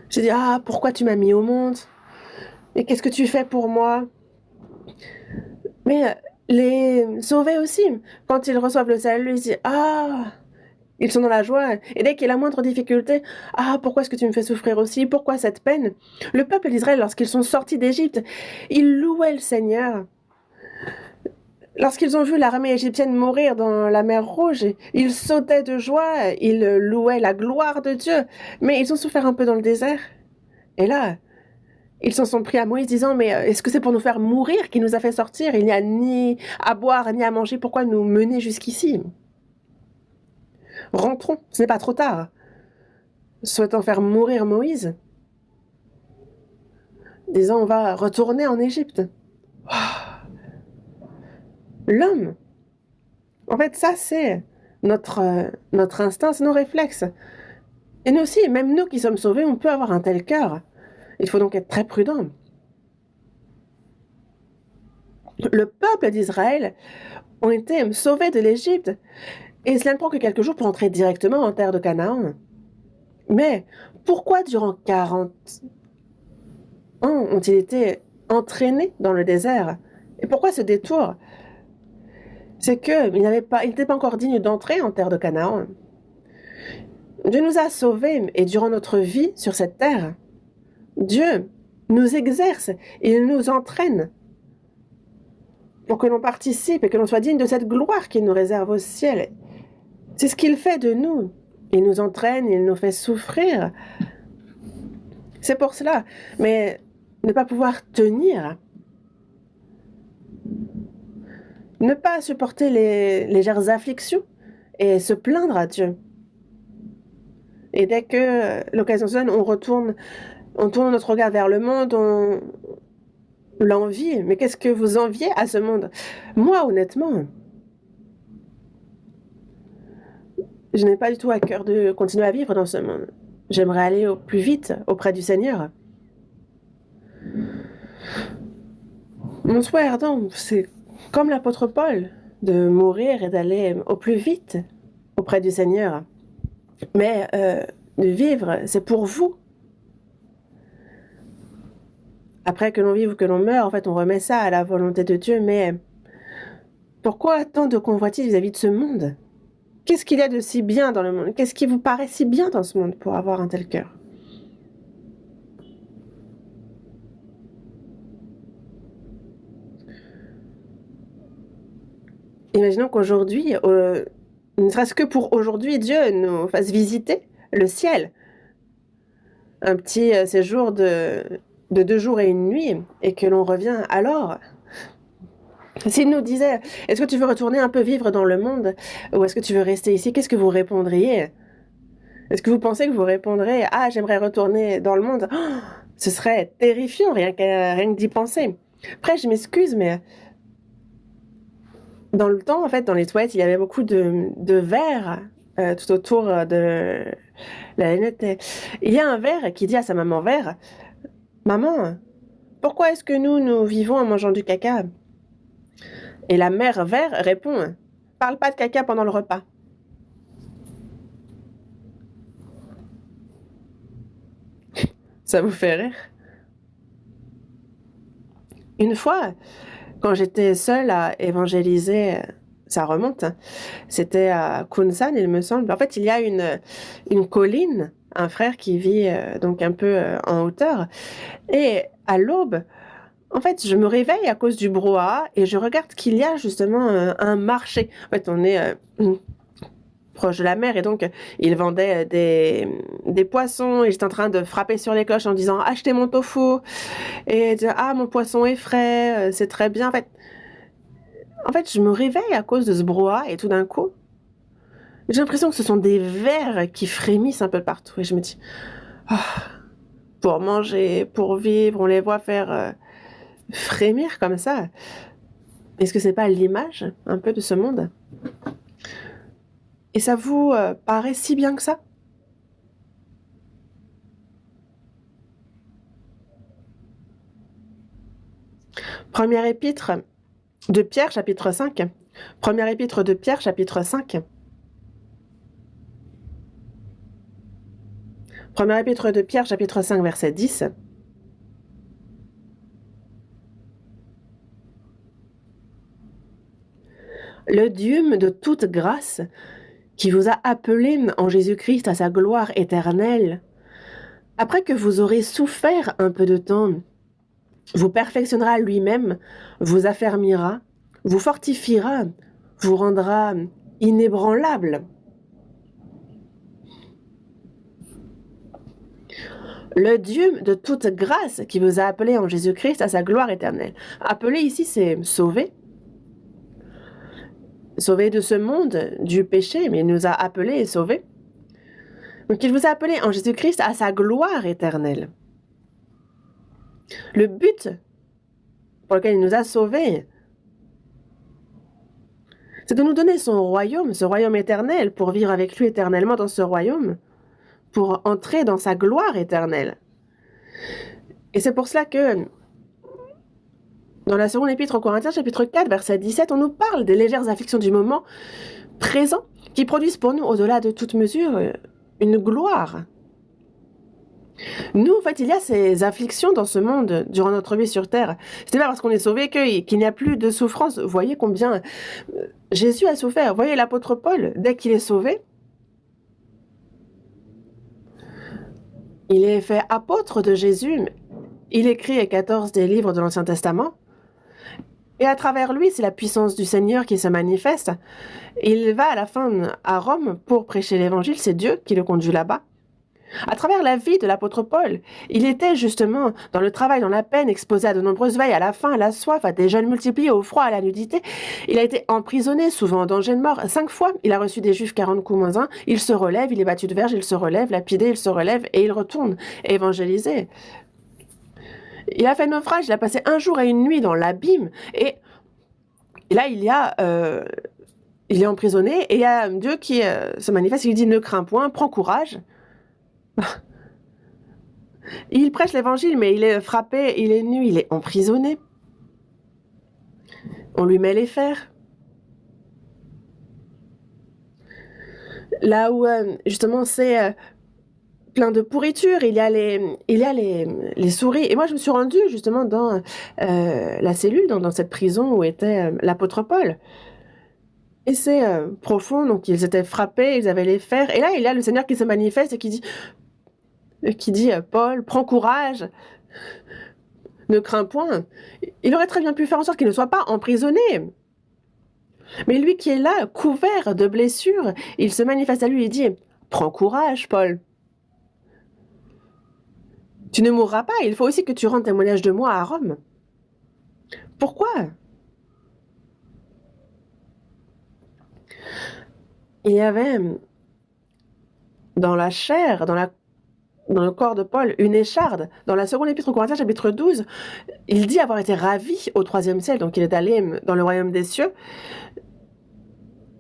je dis, ah, pourquoi tu m'as mis au monde? Et qu'est-ce que tu fais pour moi? Mais les sauvés aussi, quand ils reçoivent le salut, ils disent, ah, ils sont dans la joie. Et dès qu'il y a la moindre difficulté, ah, pourquoi est-ce que tu me fais souffrir aussi? Pourquoi cette peine? Le peuple d'Israël, lorsqu'ils sont sortis d'Égypte, ils louaient le Seigneur. Lorsqu'ils ont vu l'armée égyptienne mourir dans la mer Rouge, ils sautaient de joie, ils louaient la gloire de Dieu. Mais ils ont souffert un peu dans le désert. Et là, ils s'en sont pris à Moïse disant, mais est-ce que c'est pour nous faire mourir qu'il nous a fait sortir? Il n'y a ni à boire ni à manger, pourquoi nous mener jusqu'ici? Rentrons, ce n'est pas trop tard. Souhaitant faire mourir Moïse, disant, on va retourner en Égypte. L'homme, en fait, ça c'est notre instinct, c'est nos réflexes. Et nous aussi, même nous qui sommes sauvés, on peut avoir un tel cœur. Il faut donc être très prudent. Le peuple d'Israël ont été sauvés de l'Égypte. Et cela ne prend que quelques jours pour entrer directement en terre de Canaan. Mais pourquoi durant 40 ans ont-ils été entraînés dans le désert? Et pourquoi ce détour? C'est qu'ils n'étaient pas encore dignes d'entrer en terre de Canaan. Dieu nous a sauvés et durant notre vie sur cette terre, Dieu nous exerce et il nous entraîne pour que l'on participe et que l'on soit digne de cette gloire qu'il nous réserve au ciel. C'est ce qu'il fait de nous. Il nous entraîne, il nous fait souffrir. C'est pour cela. Mais ne pas pouvoir tenir, ne pas supporter les légères afflictions et se plaindre à Dieu. Et dès que l'occasion se donne, on tourne notre regard vers le monde, on l'envie. Mais qu'est-ce que vous enviez à ce monde? Moi, honnêtement, je n'ai pas du tout à cœur de continuer à vivre dans ce monde. J'aimerais aller au plus vite auprès du Seigneur. Mon souhait ardent, c'est comme l'apôtre Paul, de mourir et d'aller au plus vite auprès du Seigneur. Mais de vivre, c'est pour vous. Après que l'on vive ou que l'on meure, en fait, on remet ça à la volonté de Dieu. Mais pourquoi tant de convoitises vis-à-vis de ce monde? Qu'est-ce qu'il y a de si bien dans le monde? Qu'est-ce qui vous paraît si bien dans ce monde pour avoir un tel cœur? Imaginons qu'aujourd'hui, ne serait-ce que pour aujourd'hui, Dieu nous fasse visiter le ciel. Un petit séjour de 2 jours et 1 nuit, et que l'on revient alors. S'il nous disait, est-ce que tu veux retourner un peu vivre dans le monde, ou est-ce que tu veux rester ici? Qu'est-ce que vous répondriez? Est-ce que vous pensez que vous répondrez, ah, j'aimerais retourner dans le monde? Oh, ce serait terrifiant, rien que d'y penser. Après, je m'excuse, mais dans le temps, en fait, dans les toilettes, il y avait beaucoup de verres tout autour de la lunette. Il y a un verre qui dit à sa maman verre, maman, pourquoi est-ce que nous vivons en mangeant du caca? Et la mère verre répond, parle pas de caca pendant le repas. Ça vous fait rire? Une fois, quand j'étais seule à évangéliser, ça remonte, c'était à Kunsan, il me semble. En fait, il y a une colline, un frère qui vit donc un peu en hauteur. Et à l'aube, en fait, je me réveille à cause du brouhaha et je regarde qu'il y a justement un marché. En fait, on est proche de la mer et donc ils vendaient des poissons et j'étais en train de frapper sur les cloches en disant achetez mon tofu et de, ah mon poisson est frais, c'est très bien. En fait, je me réveille à cause de ce brouhaha et tout d'un coup, j'ai l'impression que ce sont des vers qui frémissent un peu partout et je me dis ah, pour manger, pour vivre, on les voit faire frémir comme ça. Est-ce que c'est pas l'image un peu de ce monde? Et ça vous paraît si bien que ça? Première épître de Pierre, chapitre 5. Première épître de Pierre, chapitre 5. Première épître de Pierre, chapitre 5, verset 10. Le Dieu de toute grâce, qui vous a appelé en Jésus-Christ à sa gloire éternelle, après que vous aurez souffert un peu de temps, vous perfectionnera lui-même, vous affermira, vous fortifiera, vous rendra inébranlable. Le Dieu de toute grâce qui vous a appelé en Jésus-Christ à sa gloire éternelle. Appelé ici, c'est sauver. Sauver de ce monde, du péché, mais il nous a appelés et sauvés. Donc il vous a appelé en Jésus-Christ à sa gloire éternelle. Le but pour lequel il nous a sauvés, c'est de nous donner son royaume, ce royaume éternel, pour vivre avec lui éternellement dans ce royaume, pour entrer dans sa gloire éternelle. Et c'est pour cela que dans la seconde épître aux Corinthiens, chapitre 4, verset 17, on nous parle des légères afflictions du moment présent qui produisent pour nous, au-delà de toute mesure, une gloire. Nous, en fait, il y a ces afflictions dans ce monde durant notre vie sur terre. Ce n'est pas parce qu'on est sauvé qu'il n'y a plus de souffrance. Vous voyez combien Jésus a souffert. Vous voyez l'apôtre Paul, dès qu'il est sauvé, il est fait apôtre de Jésus. Il écrit 14 des livres de l'Ancien Testament. Et à travers lui, c'est la puissance du Seigneur qui se manifeste. Il va à la fin à Rome pour prêcher l'Évangile. C'est Dieu qui le conduit là-bas. À travers la vie de l'apôtre Paul, il était justement dans le travail, dans la peine, exposé à de nombreuses veilles, à la faim, à la soif, à des jeûnes multipliés, au froid, à la nudité. Il a été emprisonné, souvent en danger de mort. 5 fois, il a reçu des Juifs 40 coups moins 1. Il se relève, il est battu de verge, il se relève, lapidé, il se relève et il retourne évangéliser. Il a fait naufrage, il a passé 1 jour et 1 nuit dans l'abîme. Et là, il est emprisonné et il y a Dieu qui se manifeste, il lui dit « Ne crains point, prends courage ». Il prêche l'évangile, mais il est frappé, il est nu, il est emprisonné. On lui met les fers. Là où, justement, c'est plein de pourriture, il y a les souris. Et moi, je me suis rendue, justement, dans la cellule, dans cette prison où était l'apôtre Paul. Et c'est profond, donc ils étaient frappés, ils avaient les fers. Et là, il y a le Seigneur qui se manifeste et qui dit Paul, prends courage, ne crains point. Il aurait très bien pu faire en sorte qu'il ne soit pas emprisonné. Mais lui qui est là, couvert de blessures, il se manifeste à lui et dit prends courage, Paul. Tu ne mourras pas, il faut aussi que tu rendes témoignage de moi à Rome. Pourquoi? Il y avait dans la chair, dans le corps de Paul, une écharde. Dans la seconde épître aux Corinthiens, chapitre 12, il dit avoir été ravi au 3e ciel, donc il est allé dans le royaume des cieux.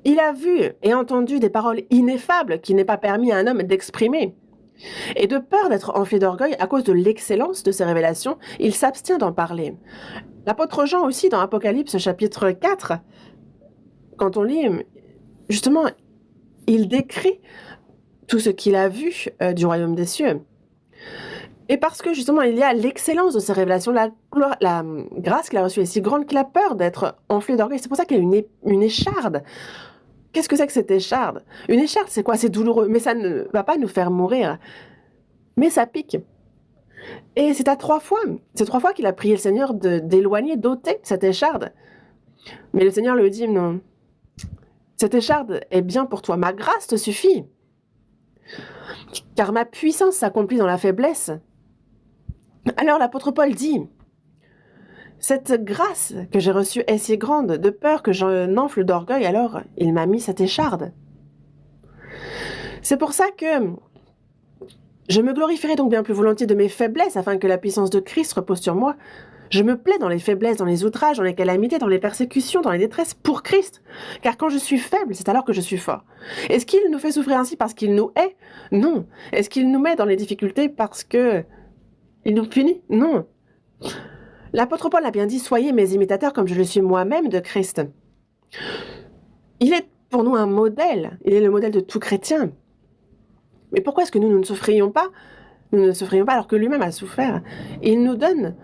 Il a vu et entendu des paroles ineffables qui n'est pas permis à un homme d'exprimer. Et de peur d'être enflé d'orgueil à cause de l'excellence de ces révélations, il s'abstient d'en parler. L'apôtre Jean aussi, dans Apocalypse chapitre 4, quand on lit, justement, il décrit tout ce qu'il a vu du royaume des cieux. Et parce que justement il y a l'excellence de ces révélations, la grâce qu'il a reçue est si grande qu'il a peur d'être enflé d'orgueil. C'est pour ça qu'il y a une écharde. Qu'est-ce que c'est que cette écharde? Une écharde, c'est quoi? C'est douloureux, mais ça ne va pas nous faire mourir. Mais ça pique. Et c'est 3 fois qu'il a prié le Seigneur d'éloigner, d'ôter cette écharde. Mais le Seigneur lui dit, non, cette écharde est bien pour toi, ma grâce te suffit. Car ma puissance s'accomplit dans la faiblesse. Alors l'apôtre Paul dit, cette grâce que j'ai reçue est si grande, de peur que j'en enfle d'orgueil, alors il m'a mis cette écharde. C'est pour ça que je me glorifierai donc bien plus volontiers de mes faiblesses, afin que la puissance de Christ repose sur moi. Je me plais dans les faiblesses, dans les outrages, dans les calamités, dans les persécutions, dans les détresses pour Christ. Car quand je suis faible, c'est alors que je suis fort. Est-ce qu'il nous fait souffrir ainsi parce qu'il nous hait? Non. Est-ce qu'il nous met dans les difficultés parce que il nous punit? Non. L'apôtre Paul a bien dit, soyez mes imitateurs comme je le suis moi-même de Christ. Il est pour nous un modèle. Il est le modèle de tout chrétien. Mais pourquoi est-ce que nous ne souffrions pas? Nous ne souffrions pas alors que lui-même a souffert. Il nous donne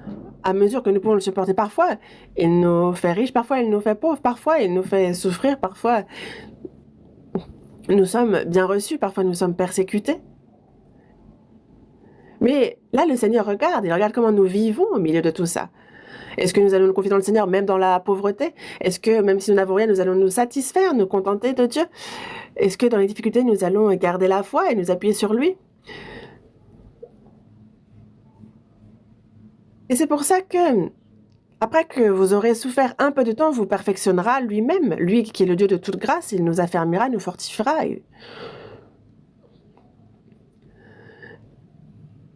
à mesure que nous pouvons le supporter. Parfois, il nous fait riches, parfois il nous fait pauvres, parfois il nous fait souffrir, parfois nous sommes bien reçus, parfois nous sommes persécutés. Mais là, le Seigneur regarde, il regarde comment nous vivons au milieu de tout ça. Est-ce que nous allons nous confier dans le Seigneur même dans la pauvreté? Est-ce que même si nous n'avons rien, nous allons nous satisfaire, nous contenter de Dieu? Est-ce que dans les difficultés, nous allons garder la foi et nous appuyer sur lui? Et c'est pour ça que, après que vous aurez souffert un peu de temps, vous perfectionnera lui-même. Lui qui est le Dieu de toute grâce, il nous affermira, nous fortifiera.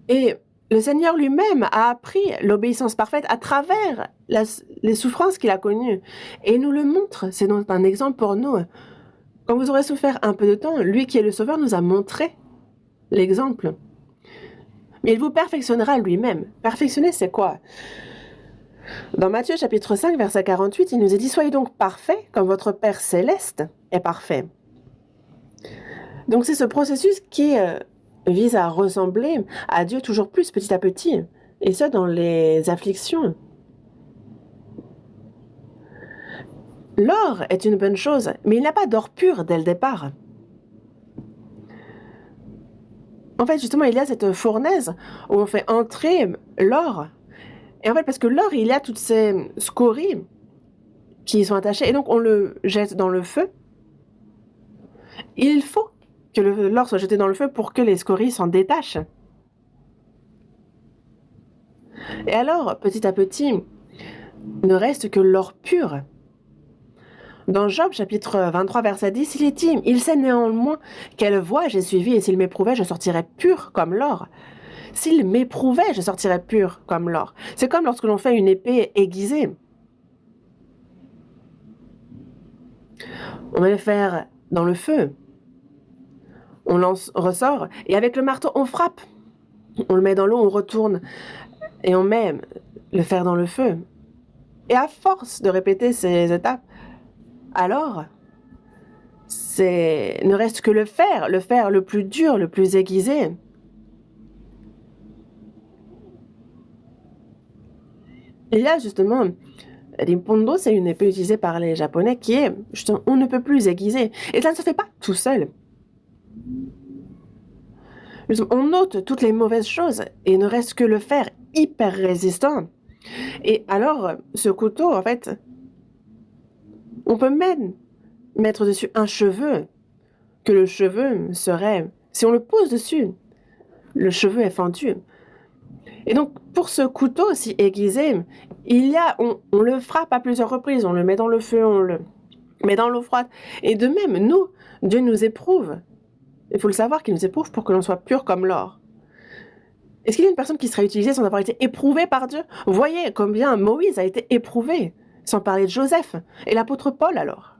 Et le Seigneur lui-même a appris l'obéissance parfaite à travers les souffrances qu'il a connues. Et il nous le montre. C'est donc un exemple pour nous. Quand vous aurez souffert un peu de temps, lui qui est le Sauveur nous a montré l'exemple. Mais il vous perfectionnera lui-même. Perfectionner, c'est quoi? Dans Matthieu chapitre 5, verset 48, il nous est dit « Soyez donc parfaits comme votre Père céleste est parfait ». Donc c'est ce processus qui vise à ressembler à Dieu toujours plus petit à petit, et ça dans les afflictions. L'or est une bonne chose, mais il n'y a pas d'or pur dès le départ. En fait, justement, il y a cette fournaise où on fait entrer l'or. Et en fait, parce que l'or, il y a toutes ces scories qui sont attachées, et donc on le jette dans le feu. Il faut que l'or soit jeté dans le feu pour que les scories s'en détachent. Et alors, petit à petit, ne reste que l'or pur. Dans Job, chapitre 23, verset 10, il est dit « Il sait néanmoins quelle voie j'ai suivie, et s'il m'éprouvait, je sortirais pur comme l'or. » S'il m'éprouvait, je sortirais pur comme l'or. C'est comme lorsque l'on fait une épée aiguisée. On met le fer dans le feu. On ressort, et avec le marteau, on frappe. On le met dans l'eau, on retourne, et on met le fer dans le feu. Et à force de répéter ces étapes, alors, ne reste que le fer le plus dur, le plus aiguisé. Il y a justement, l'impondo, c'est une épée utilisée par les Japonais qui est, justement, on ne peut plus aiguiser. Et ça ne se fait pas tout seul. On ôte toutes les mauvaises choses et il ne reste que le fer hyper résistant. Et alors, ce couteau, en fait, on peut même mettre dessus un cheveu, que le cheveu serait, si on le pose dessus, le cheveu est fendu. Et donc, pour ce couteau aussi aiguisé, on le frappe à plusieurs reprises, on le met dans le feu, on le met dans l'eau froide. Et de même, nous, Dieu nous éprouve. Il faut le savoir qu'il nous éprouve pour que l'on soit pur comme l'or. Est-ce qu'il y a une personne qui serait utilisée sans avoir été éprouvée par Dieu? Vous voyez combien Moïse a été éprouvé, sans parler de Joseph. Et l'apôtre Paul, alors?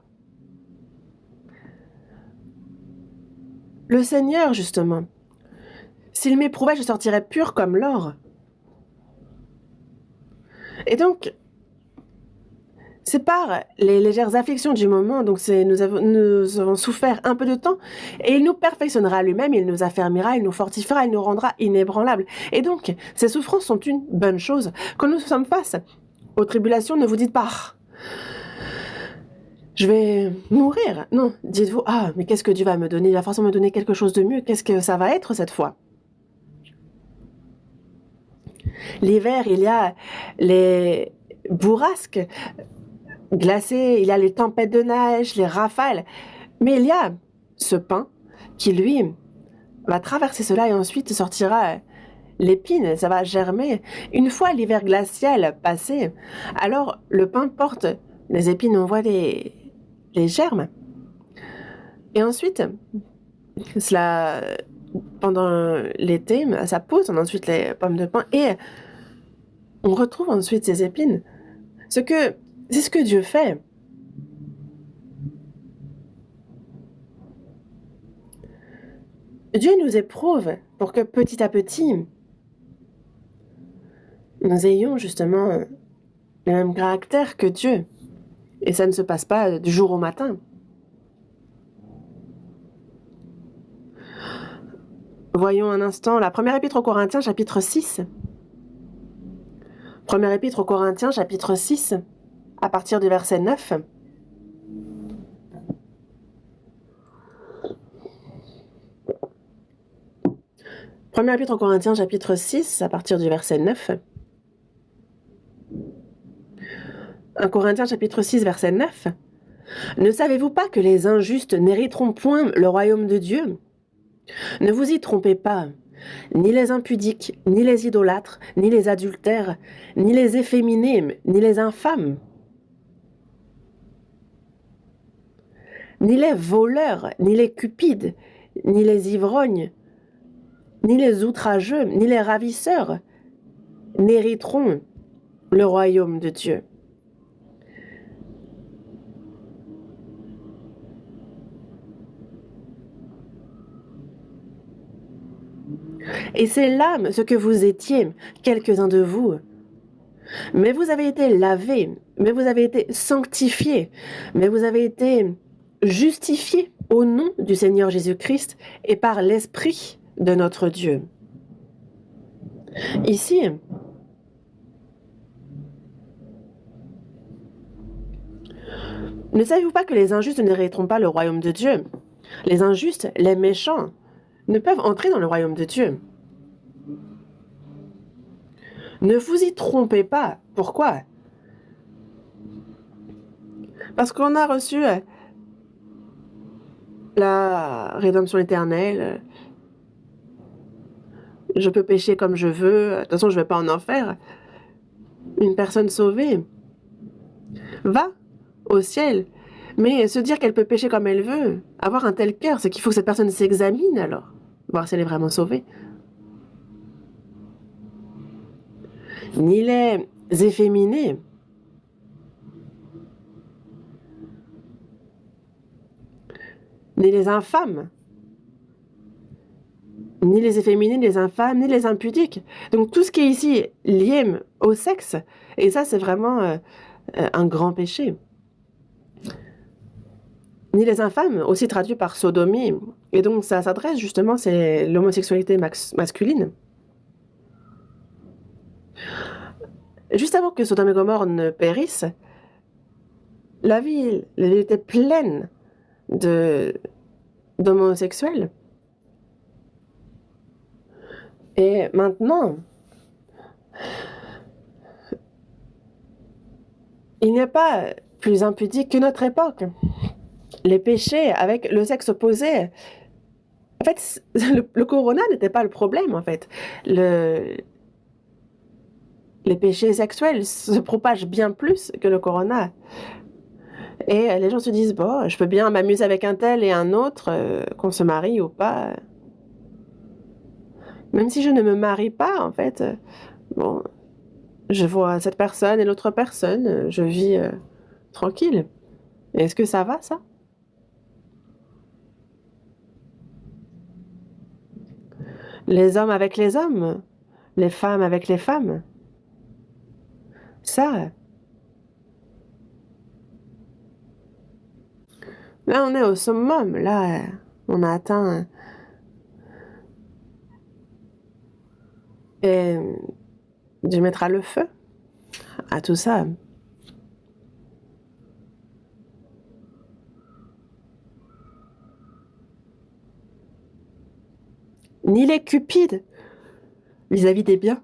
Le Seigneur, justement. S'il m'éprouvait, je sortirais pur comme l'or. Et donc, c'est par les légères afflictions du moment, donc nous avons souffert un peu de temps, et il nous perfectionnera lui-même, il nous affermira, il nous fortifiera, il nous rendra inébranlables. Et donc, ces souffrances sont une bonne chose. Quand nous sommes face aux tribulations, ne vous dites pas « je vais mourir ». Non, dites-vous « ah, mais qu'est-ce que Dieu va me donner? Il va forcément me donner quelque chose de mieux. Qu'est-ce que ça va être cette fois ?» L'hiver, il y a les bourrasques glacées, il y a les tempêtes de neige, les rafales. Mais il y a ce pain qui, lui, va traverser cela et ensuite sortira l'épine, ça va germer. Une fois l'hiver glacial passé, alors le pain porte les épines, on voit les germes. Et ensuite, pendant l'été, ça pousse, on a ensuite les pommes de pin et on retrouve ensuite ces épines. C'est ce que Dieu fait. Dieu nous éprouve pour que petit à petit, nous ayons justement le même caractère que Dieu. Et ça ne se passe pas du jour au matin. Voyons un instant la première épître aux Corinthiens, chapitre 6. Première épître aux Corinthiens, chapitre 6, à partir du verset 9. Première épître aux Corinthiens, chapitre 6, à partir du verset 9. 1 Corinthiens chapitre 6, verset 9. Ne savez-vous pas que les injustes n'hériteront point le royaume de Dieu? Ne vous y trompez pas. Ni les impudiques, ni les idolâtres, ni les adultères, ni les efféminés, ni les infâmes, ni les voleurs, ni les cupides, ni les ivrognes, ni les outrageux, ni les ravisseurs n'hériteront le royaume de Dieu. Et c'est là ce que vous étiez, quelques-uns de vous. Mais vous avez été lavés, mais vous avez été sanctifiés, mais vous avez été justifiés au nom du Seigneur Jésus-Christ et par l'Esprit de notre Dieu. Ici, ne savez-vous pas que les injustes n'hériteront pas le royaume de Dieu? Les injustes, les méchants, ne peuvent entrer dans le royaume de Dieu. Ne vous y trompez pas. Pourquoi? Parce qu'on a reçu la rédemption éternelle. Je peux pécher comme je veux. De toute façon, je ne vais pas en enfer. Une personne sauvée va au ciel. Mais se dire qu'elle peut pécher comme elle veut, avoir un tel cœur, c'est qu'il faut que cette personne s'examine alors, voir si elle est vraiment sauvée. Ni les efféminés, ni les infâmes, ni les efféminés, ni les infâmes, ni les impudiques. Donc tout ce qui est ici lié au sexe, et ça c'est vraiment un grand péché. Ni les infâmes, aussi traduit par sodomie. Et donc ça s'adresse justement, c'est l'homosexualité masculine. Juste avant que Sodome et Gomorrhe ne périssent, la ville était pleine d'homosexuels. Et maintenant, il n'y a pas plus impudique que notre époque. Les péchés avec le sexe opposé. En fait, le corona n'était pas le problème, en fait. Les péchés sexuels se propagent bien plus que le corona. Et les gens se disent, bon, je peux bien m'amuser avec un tel et un autre, qu'on se marie ou pas. Même si je ne me marie pas, en fait, bon, je vois cette personne et l'autre personne, je vis tranquille. Est-ce que ça va, ça? Les hommes avec les hommes, les femmes avec les femmes. Ça, là, on est au summum. Là, on a atteint. Et Dieu mettra le feu à tout ça. Ni les cupides vis-à-vis des biens,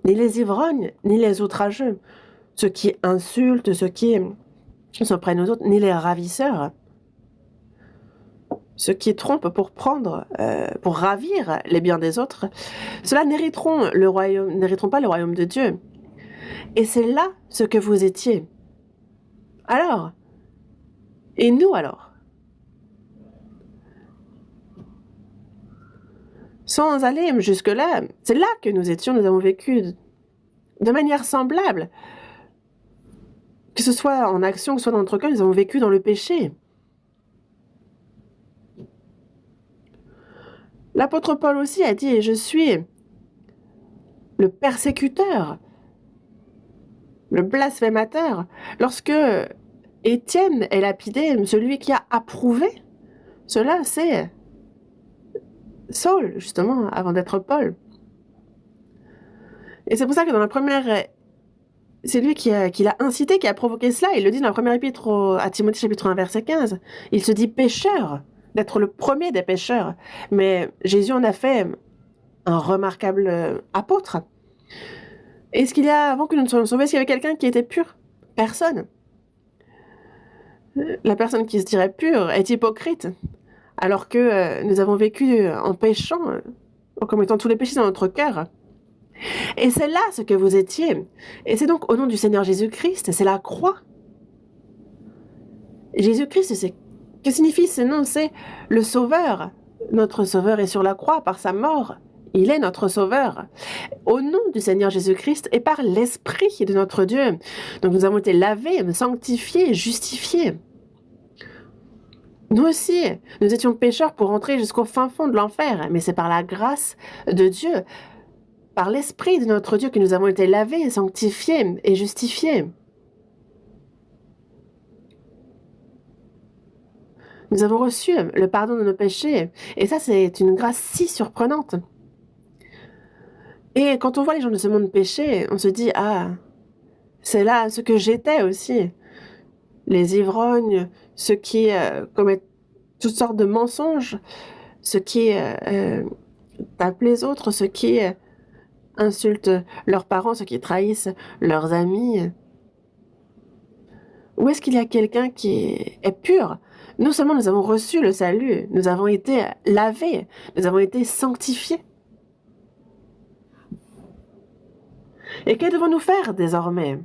ni les ivrognes, ni les outrageux, ceux qui insultent, ceux qui s'en prennent aux autres, ni les ravisseurs, ceux qui trompent pour prendre, pour ravir les biens des autres, ceux-là n'hériteront pas le royaume de Dieu. Et c'est là ce que vous étiez. Alors, et nous alors? Sans aller jusque-là, c'est là que nous étions, nous avons vécu de manière semblable. Que ce soit en action, que ce soit dans notre cœur, nous avons vécu dans le péché. L'apôtre Paul aussi a dit, je suis le persécuteur, le blasphémateur. Lorsque Étienne est lapidé, celui qui a approuvé, cela c'est Saul, justement, avant d'être Paul. Et c'est pour ça que dans la première... C'est lui qui l'a incité, qui a provoqué cela. Il le dit dans la première épître à Timothée, chapitre 1, verset 15. Il se dit pécheur, d'être le premier des pécheurs. Mais Jésus en a fait un remarquable apôtre. Est-ce qu'il y a, avant que nous ne soyons sauvés, est-ce qu'il y avait quelqu'un qui était pur? personne. La personne qui se dirait pure est hypocrite, alors que nous avons vécu en péchant, en commettant tous les péchés dans notre cœur. Et c'est là ce que vous étiez. Et c'est donc au nom du Seigneur Jésus-Christ, c'est la croix. Jésus-Christ, que signifie ce nom? C'est le Sauveur. Notre Sauveur est sur la croix par sa mort. Il est notre Sauveur. Au nom du Seigneur Jésus-Christ et par l'Esprit de notre Dieu. Donc nous avons été lavés, sanctifiés, justifiés. Nous aussi, nous étions pécheurs pour entrer jusqu'au fin fond de l'enfer, mais c'est par la grâce de Dieu, par l'Esprit de notre Dieu que nous avons été lavés, sanctifiés et justifiés. Nous avons reçu le pardon de nos péchés, et ça c'est une grâce si surprenante. Et quand on voit les gens de ce monde pécher, on se dit « Ah, c'est là ce que j'étais aussi ». Les ivrognes, ceux qui commettent toutes sortes de mensonges, ceux qui tapent les autres, ceux qui insultent leurs parents, ceux qui trahissent leurs amis. Où est-ce qu'il y a quelqu'un qui est pur? Non seulement nous avons reçu le salut, nous avons été lavés, nous avons été sanctifiés. Et que devons-nous faire désormais?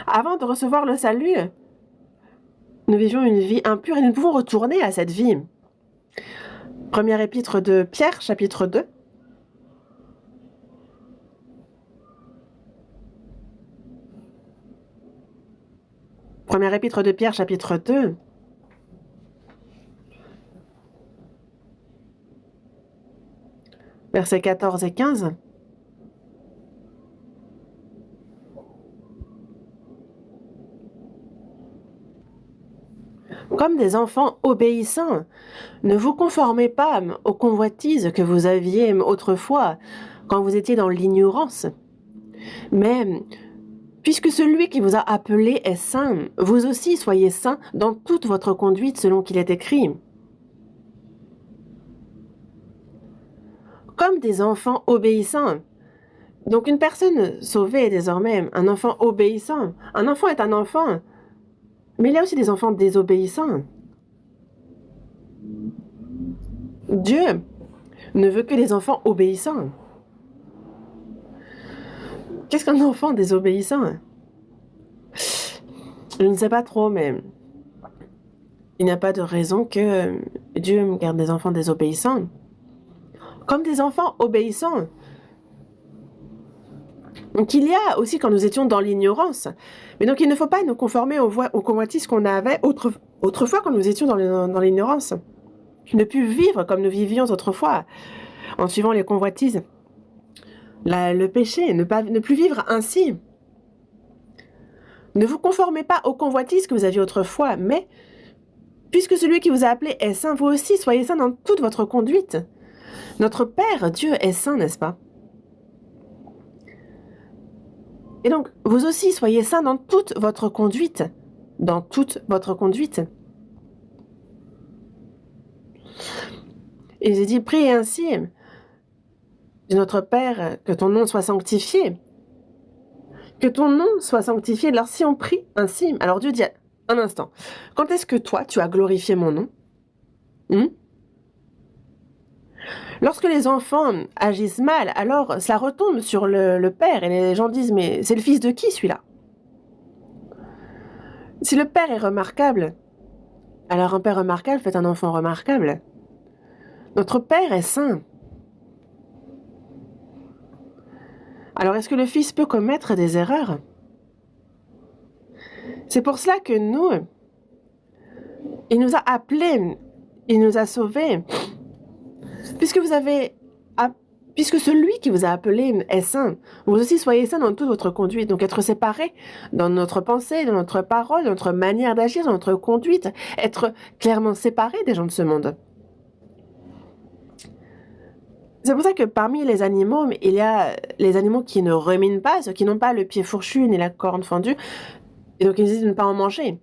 Avant de recevoir le salut, nous vivions une vie impure et nous pouvons retourner à cette vie. Première épître de Pierre, chapitre 2. Première épître de Pierre, chapitre 2. Versets 14 et 15. Comme des enfants obéissants, ne vous conformez pas aux convoitises que vous aviez autrefois quand vous étiez dans l'ignorance. Mais puisque celui qui vous a appelé est saint, vous aussi soyez saints dans toute votre conduite selon qu'il est écrit. Comme des enfants obéissants. Donc une personne sauvée est désormais un enfant obéissant. Un enfant est un enfant. Mais il y a aussi des enfants désobéissants. Dieu ne veut que des enfants obéissants. Qu'est-ce qu'un enfant désobéissant? Je ne sais pas trop, mais il n'y a pas de raison que Dieu garde des enfants désobéissants. Comme des enfants obéissants. Donc il y a aussi quand nous étions dans l'ignorance. Mais donc il ne faut pas nous conformer aux convoitises qu'on avait autrefois quand nous étions dans l'ignorance. Ne plus vivre comme nous vivions autrefois, en suivant les convoitises. Le péché, ne plus vivre ainsi. Ne vous conformez pas aux convoitises que vous aviez autrefois, mais puisque celui qui vous a appelé est saint, vous aussi soyez saint dans toute votre conduite. Notre Père, Dieu, est saint, n'est-ce pas? Et donc, vous aussi soyez saint dans toute votre conduite. Dans toute votre conduite. Et j'ai dit, priez ainsi, de notre Père, que ton nom soit sanctifié. Que ton nom soit sanctifié. Alors si on prie ainsi, alors Dieu dit, un instant, quand est-ce que toi, tu as glorifié mon nom? Lorsque les enfants agissent mal, alors ça retombe sur le père et les gens disent, mais c'est le fils de qui celui-là? Si le père est remarquable, alors un père remarquable fait un enfant remarquable. Notre Père est saint. Alors est-ce que le Fils peut commettre des erreurs? C'est pour cela que il nous a appelés, il nous a sauvés. Puisque celui qui vous a appelé est saint, vous aussi soyez saints dans toute votre conduite. Donc être séparés dans notre pensée, dans notre parole, dans notre manière d'agir, dans notre conduite, être clairement séparés des gens de ce monde. C'est pour ça que parmi les animaux, il y a les animaux qui ne ruminent pas, ceux qui n'ont pas le pied fourchu ni la corne fendue, et donc ils disent de ne pas en manger.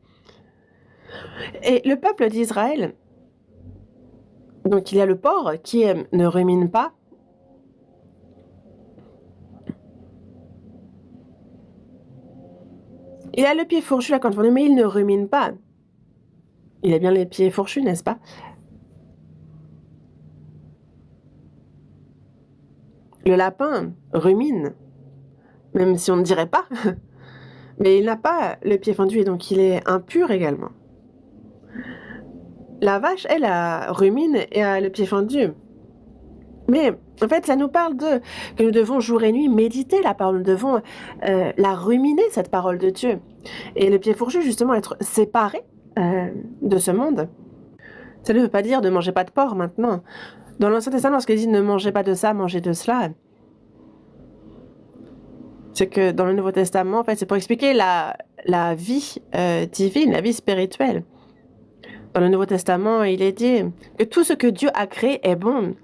Et le peuple d'Israël, donc il y a le porc qui ne rumine pas. Il a le pied fourchu, la corne fendue, mais il ne rumine pas. Il a bien les pieds fourchus, n'est-ce pas? Le lapin rumine, même si on ne dirait pas. Mais il n'a pas le pied fendu et donc il est impur également. La vache, elle, a rumine et a le pied fendu. Mais en fait, ça nous parle que nous devons jour et nuit méditer la parole, nous devons la ruminer, cette parole de Dieu. Et le pied fourchu, justement, être séparé de ce monde. Ça ne veut pas dire ne mangez pas de porc maintenant. Dans l'Ancien Testament, lorsqu'il dit ne mangez pas de ça, mangez de cela, c'est que dans le Nouveau Testament, en fait, c'est pour expliquer la vie divine, la vie spirituelle. Dans le Nouveau Testament, il est dit que tout ce que Dieu a créé est bon.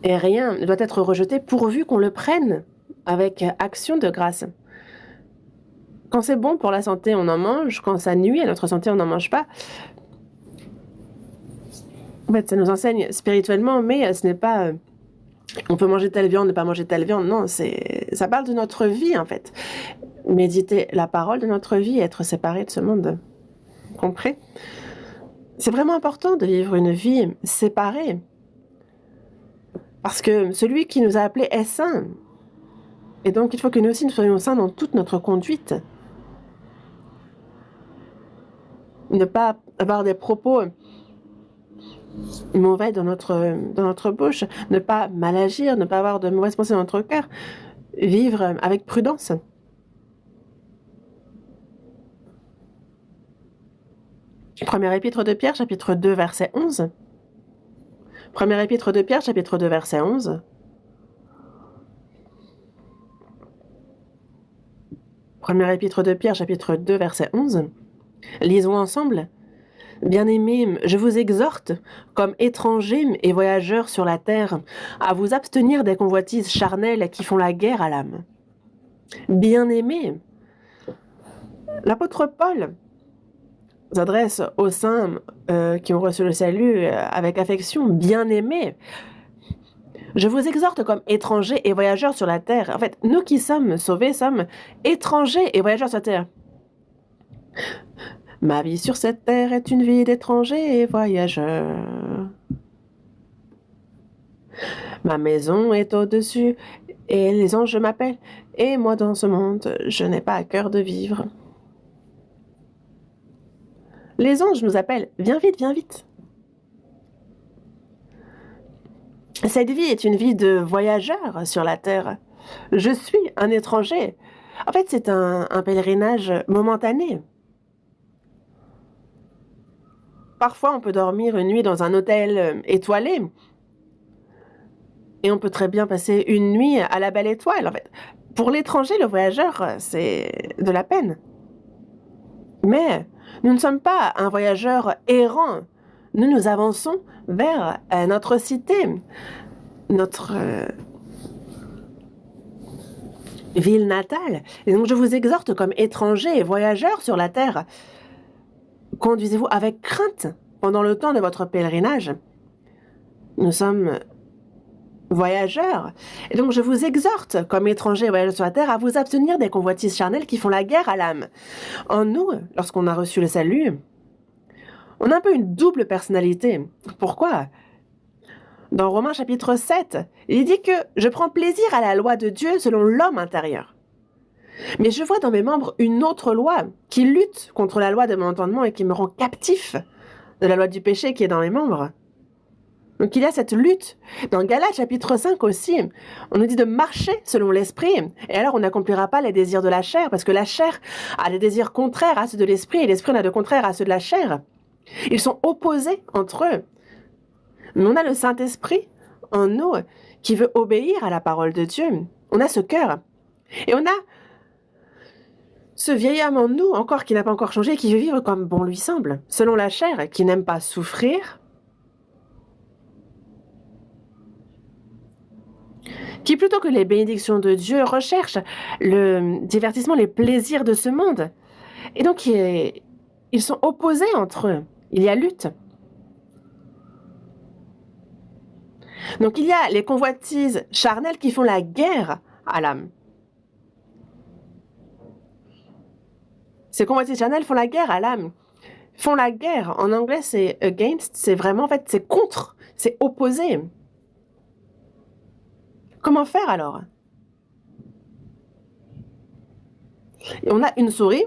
Et rien ne doit être rejeté pourvu qu'on le prenne avec action de grâce. Quand c'est bon pour la santé, on en mange. Quand ça nuit à notre santé, on n'en mange pas. En fait, ça nous enseigne spirituellement, mais ce n'est pas... on peut manger telle viande, ne pas manger telle viande. Non, ça parle de notre vie, en fait. Méditer la parole de notre vie et être séparé de ce monde. Compris? C'est vraiment important de vivre une vie séparée. Parce que celui qui nous a appelés est saint. Et donc, il faut que nous aussi, nous soyons saints dans toute notre conduite. Ne pas avoir des propos mauvais dans notre bouche, ne pas mal agir, ne pas avoir de mauvaises pensées dans notre cœur, vivre avec prudence. Première épître de Pierre, chapitre 2, verset 11. Première épître de Pierre, chapitre 2, verset 11. Première épître de Pierre, chapitre 2, verset 11. Lisons ensemble. Bien-aimés, je vous exhorte, comme étrangers et voyageurs sur la terre, à vous abstenir des convoitises charnelles qui font la guerre à l'âme. Bien-aimés, l'apôtre Paul s'adresse aux saints qui ont reçu le salut avec affection. Bien-aimés, je vous exhorte comme étrangers et voyageurs sur la terre. En fait, nous qui sommes sauvés sommes étrangers et voyageurs sur la terre. Ma vie sur cette terre est une vie d'étranger et voyageur. Ma maison est au-dessus et les anges m'appellent. Et moi dans ce monde, je n'ai pas à cœur de vivre. Les anges nous appellent. Viens vite, viens vite. Cette vie est une vie de voyageur sur la terre. Je suis un étranger. En fait, c'est un pèlerinage momentané. Parfois, on peut dormir une nuit dans un hôtel étoilé. Et on peut très bien passer une nuit à la Belle Étoile. En fait, pour l'étranger, le voyageur, c'est de la peine. Mais nous ne sommes pas un voyageur errant. Nous avançons vers notre cité, notre ville natale. Et donc, je vous exhorte comme étrangers et voyageurs sur la terre. Conduisez-vous avec crainte pendant le temps de votre pèlerinage. Nous sommes voyageurs. Et donc, je vous exhorte, comme étrangers et voyageurs sur la terre, à vous abstenir des convoitises charnelles qui font la guerre à l'âme. En nous, lorsqu'on a reçu le salut, on a un peu une double personnalité. Pourquoi? Dans Romains chapitre 7, il dit que je prends plaisir à la loi de Dieu selon l'homme intérieur. Mais je vois dans mes membres une autre loi qui lutte contre la loi de mon entendement et qui me rend captif de la loi du péché qui est dans mes membres. Donc il y a cette lutte. Dans Galates chapitre 5 aussi, on nous dit de marcher selon l'esprit. Et alors on n'accomplira pas les désirs de la chair, parce que la chair a des désirs contraires à ceux de l'esprit, et l'esprit n'a de contraire à ceux de la chair. Ils sont opposés entre eux. Mais on a le Saint-Esprit en nous qui veut obéir à la parole de Dieu. On a ce cœur. Et on a ce vieil homme en nous, encore qui n'a pas encore changé, qui veut vivre comme bon lui semble, selon la chair, qui n'aime pas souffrir, qui plutôt que les bénédictions de Dieu recherche le divertissement, les plaisirs de ce monde. Et donc, ils sont opposés entre eux. Il y a lutte. Donc, il y a les convoitises charnelles qui font la guerre à l'âme. Ces convoitises charnelles font la guerre à l'âme. Font la guerre. En anglais, c'est against. C'est vraiment, en fait, c'est contre. C'est opposé. Comment faire alors? Et on a une souris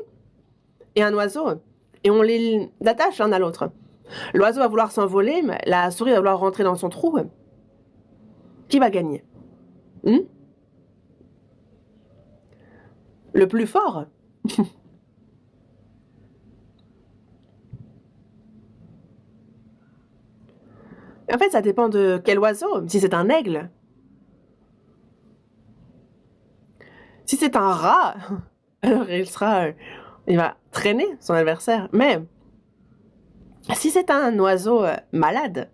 et un oiseau. Et on les attache l'un à l'autre. L'oiseau va vouloir s'envoler, mais la souris va vouloir rentrer dans son trou. Qui va gagner? Le plus fort? En fait, ça dépend de quel oiseau. Si c'est un aigle. Si c'est un rat, alors il va traîner son adversaire. Mais si c'est un oiseau malade,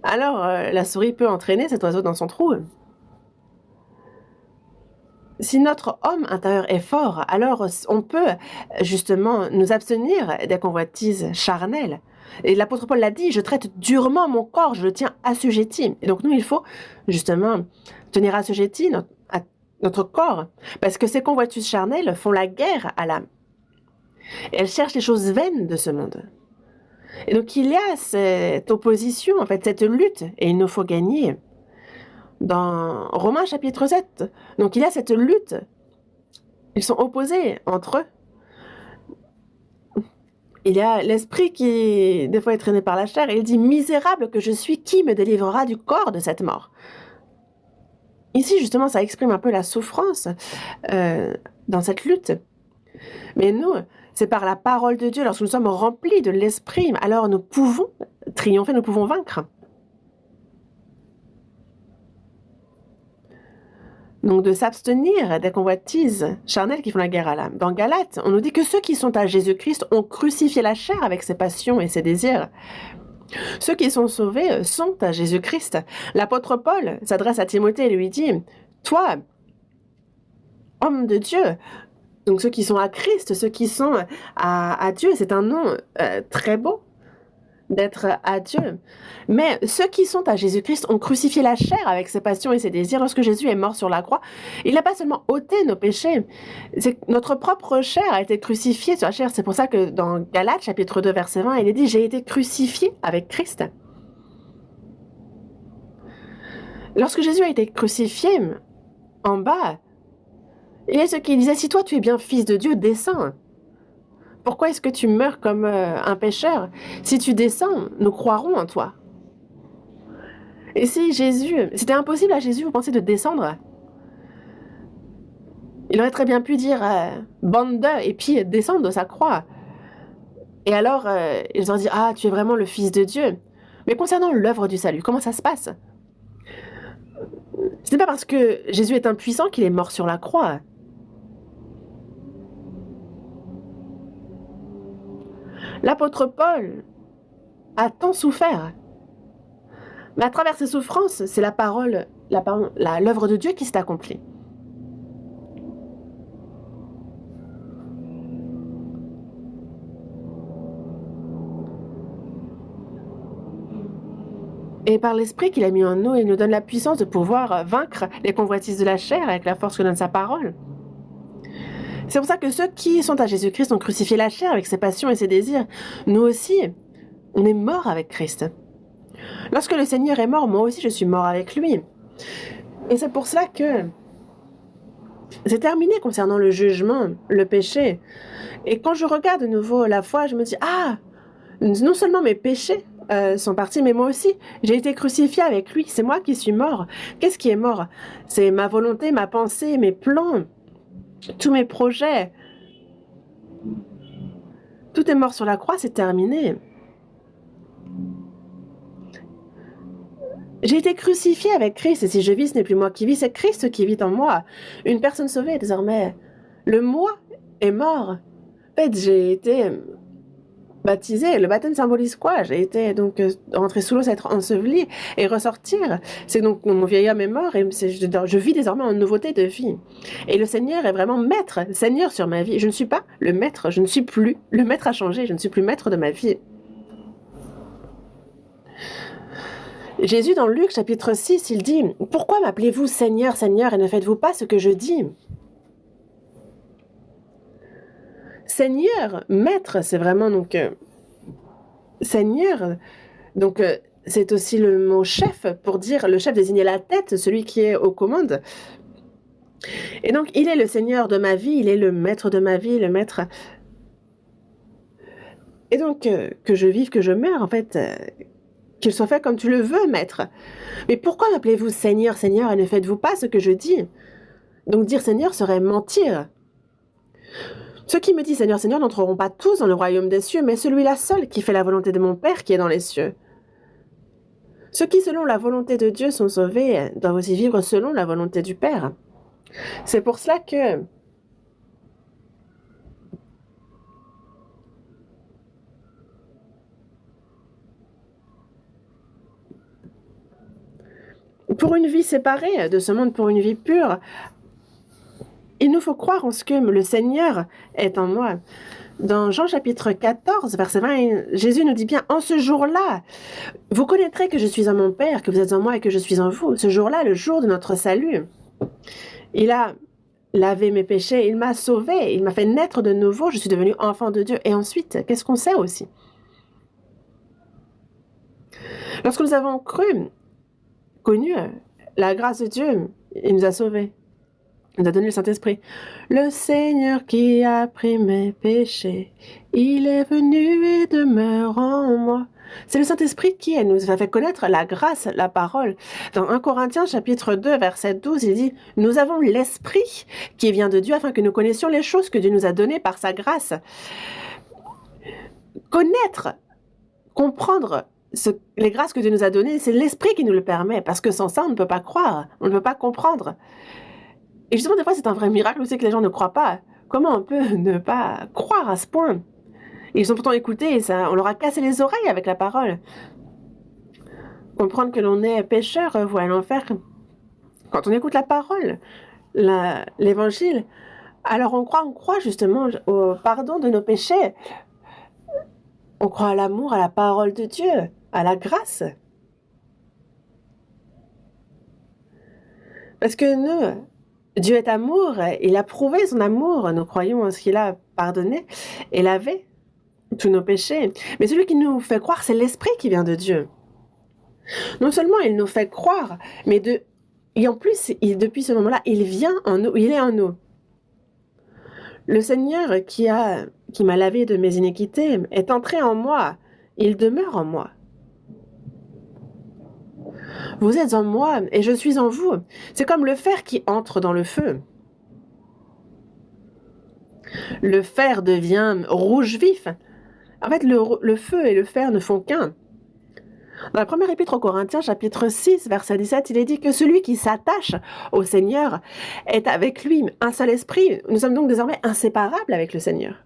alors la souris peut entraîner cet oiseau dans son trou. Si notre homme intérieur est fort, alors on peut justement nous abstenir des convoitises charnelles. Et l'apôtre Paul l'a dit, je traite durement mon corps, je le tiens assujetti. Et donc nous, il faut justement tenir assujetti notre corps, parce que ces convoitises charnelles font la guerre à l'âme. Elles cherchent les choses vaines de ce monde. Et donc il y a cette opposition, en fait, cette lutte, et il nous faut gagner. Dans Romains chapitre 7, donc il y a cette lutte. Ils sont opposés entre eux. Il y a l'esprit qui, des fois, est traîné par la chair, et il dit « Misérable que je suis, qui me délivrera du corps de cette mort ?» Ici, justement, ça exprime un peu la souffrance dans cette lutte. Mais nous, c'est par la parole de Dieu, lorsque nous sommes remplis de l'esprit, alors nous pouvons triompher, nous pouvons vaincre. Donc de s'abstenir des convoitises charnelles qui font la guerre à l'âme. Dans Galates, on nous dit que ceux qui sont à Jésus-Christ ont crucifié la chair avec ses passions et ses désirs. Ceux qui sont sauvés sont à Jésus-Christ. L'apôtre Paul s'adresse à Timothée et lui dit « Toi, homme de Dieu », donc ceux qui sont à Christ, ceux qui sont à Dieu, c'est un nom très beau d'être à Dieu. Mais ceux qui sont à Jésus-Christ ont crucifié la chair avec ses passions et ses désirs. Lorsque Jésus est mort sur la croix, il n'a pas seulement ôté nos péchés, notre propre chair a été crucifiée sur la chair. C'est pour ça que dans Galates, chapitre 2, verset 20, il est dit « J'ai été crucifié avec Christ ». Lorsque Jésus a été crucifié, en bas, il y a ceux qui disaient « Si toi tu es bien fils de Dieu, descends ». Pourquoi est-ce que tu meurs comme un pécheur? Si tu descends, nous croirons en toi. Et si Jésus... C'était impossible à Jésus, vous pensez, de descendre? Il aurait très bien pu dire « bande de » et puis descendre de sa croix. Et alors, ils ont dit « Ah, tu es vraiment le Fils de Dieu ». Mais concernant l'œuvre du salut, comment ça se passe? Ce n'est pas parce que Jésus est impuissant qu'il est mort sur la croix. L'apôtre Paul a tant souffert. Mais à travers ses souffrances, c'est l'œuvre de Dieu qui s'est accomplie. Et par l'Esprit qu'il a mis en nous, il nous donne la puissance de pouvoir vaincre les convoitises de la chair avec la force que donne sa parole. C'est pour ça que ceux qui sont à Jésus-Christ ont crucifié la chair avec ses passions et ses désirs. Nous aussi, on est morts avec Christ. Lorsque le Seigneur est mort, moi aussi je suis mort avec lui. Et c'est pour cela que c'est terminé concernant le jugement, le péché. Et quand je regarde de nouveau la foi, je me dis, ah, non seulement mes péchés sont partis, mais moi aussi, j'ai été crucifié avec lui. C'est moi qui suis mort. Qu'est-ce qui est mort? C'est ma volonté, ma pensée, mes plans, tous mes projets. Tout est mort sur la croix, c'est terminé. J'ai été crucifié avec Christ, et si je vis, ce n'est plus moi qui vis, c'est Christ qui vit en moi. Une personne sauvée, désormais. Le moi est mort. En fait, j'ai été baptisé. Le baptême symbolise quoi? J'ai été donc rentré sous l'eau, être enseveli et ressortir. C'est donc mon vieil homme est mort et je vis désormais en nouveauté de vie. Et le Seigneur est vraiment maître, Seigneur sur ma vie. Je ne suis pas le maître, je ne suis plus. Le maître a changé, je ne suis plus maître de ma vie. Jésus, dans Luc, chapitre 6, il dit « Pourquoi m'appelez-vous Seigneur, Seigneur, et ne faites-vous pas ce que je dis ?» Seigneur, maître, c'est vraiment donc Seigneur. Donc c'est aussi le mot chef pour dire le chef désigner la tête, celui qui est aux commandes. Et donc il est le Seigneur de ma vie, il est le maître de ma vie, le maître. Et donc que je vive, que je meure, en fait, qu'il soit fait comme tu le veux, maître. Mais pourquoi m'appelez-vous Seigneur, Seigneur, et ne faites-vous pas ce que je dis? Donc dire Seigneur serait mentir. Ceux qui me disent Seigneur, Seigneur n'entreront pas tous dans le royaume des cieux, mais celui-là seul qui fait la volonté de mon Père qui est dans les cieux. Ceux qui, selon la volonté de Dieu, sont sauvés doivent aussi vivre selon la volonté du Père. C'est pour cela que pour une vie séparée de ce monde, pour une vie pure, il nous faut croire en ce que le Seigneur est en moi. Dans Jean chapitre 14, verset 20, Jésus nous dit bien, en ce jour-là, vous connaîtrez que je suis en mon Père, que vous êtes en moi et que je suis en vous. Ce jour-là, le jour de notre salut. Il a lavé mes péchés, il m'a sauvé, il m'a fait naître de nouveau, je suis devenu enfant de Dieu. Et ensuite, qu'est-ce qu'on sait aussi? Lorsque nous avons connu la grâce de Dieu, il nous a sauvés. Il nous a donné le Saint-Esprit. Le Seigneur qui a pris mes péchés, il est venu et demeure en moi. C'est le Saint-Esprit qui nous a fait connaître la grâce, la parole. Dans 1 Corinthiens chapitre 2, verset 12, il dit « Nous avons l'Esprit qui vient de Dieu afin que nous connaissions les choses que Dieu nous a données par sa grâce. » Connaître, comprendre les grâces que Dieu nous a données, c'est l'Esprit qui nous le permet, parce que sans ça, on ne peut pas croire, on ne peut pas comprendre. Et justement, des fois, c'est un vrai miracle aussi que les gens ne croient pas. Comment on peut ne pas croire à ce point? Ils ont pourtant écouté, et ça, on leur a cassé les oreilles avec la parole. Comprendre que l'on est pécheur, voué à l'enfer. Quand on écoute la parole, l'évangile, alors on croit justement au pardon de nos péchés. On croit à l'amour, à la parole de Dieu, à la grâce. Parce que nous, Dieu est amour, il a prouvé son amour, nous croyons en ce qu'il a pardonné et lavé tous nos péchés. Mais celui qui nous fait croire, c'est l'Esprit qui vient de Dieu. Non seulement il nous fait croire, mais et en plus, depuis ce moment-là, il vient en nous, il est en nous. Le Seigneur qui m'a lavé de mes iniquités est entré en moi, il demeure en moi. Vous êtes en moi et je suis en vous. C'est comme le fer qui entre dans le feu. Le fer devient rouge vif. En fait, le feu et le fer ne font qu'un. Dans la première épître aux Corinthiens, chapitre 6, verset 17, il est dit que celui qui s'attache au Seigneur est avec lui un seul esprit. Nous sommes donc désormais inséparables avec le Seigneur.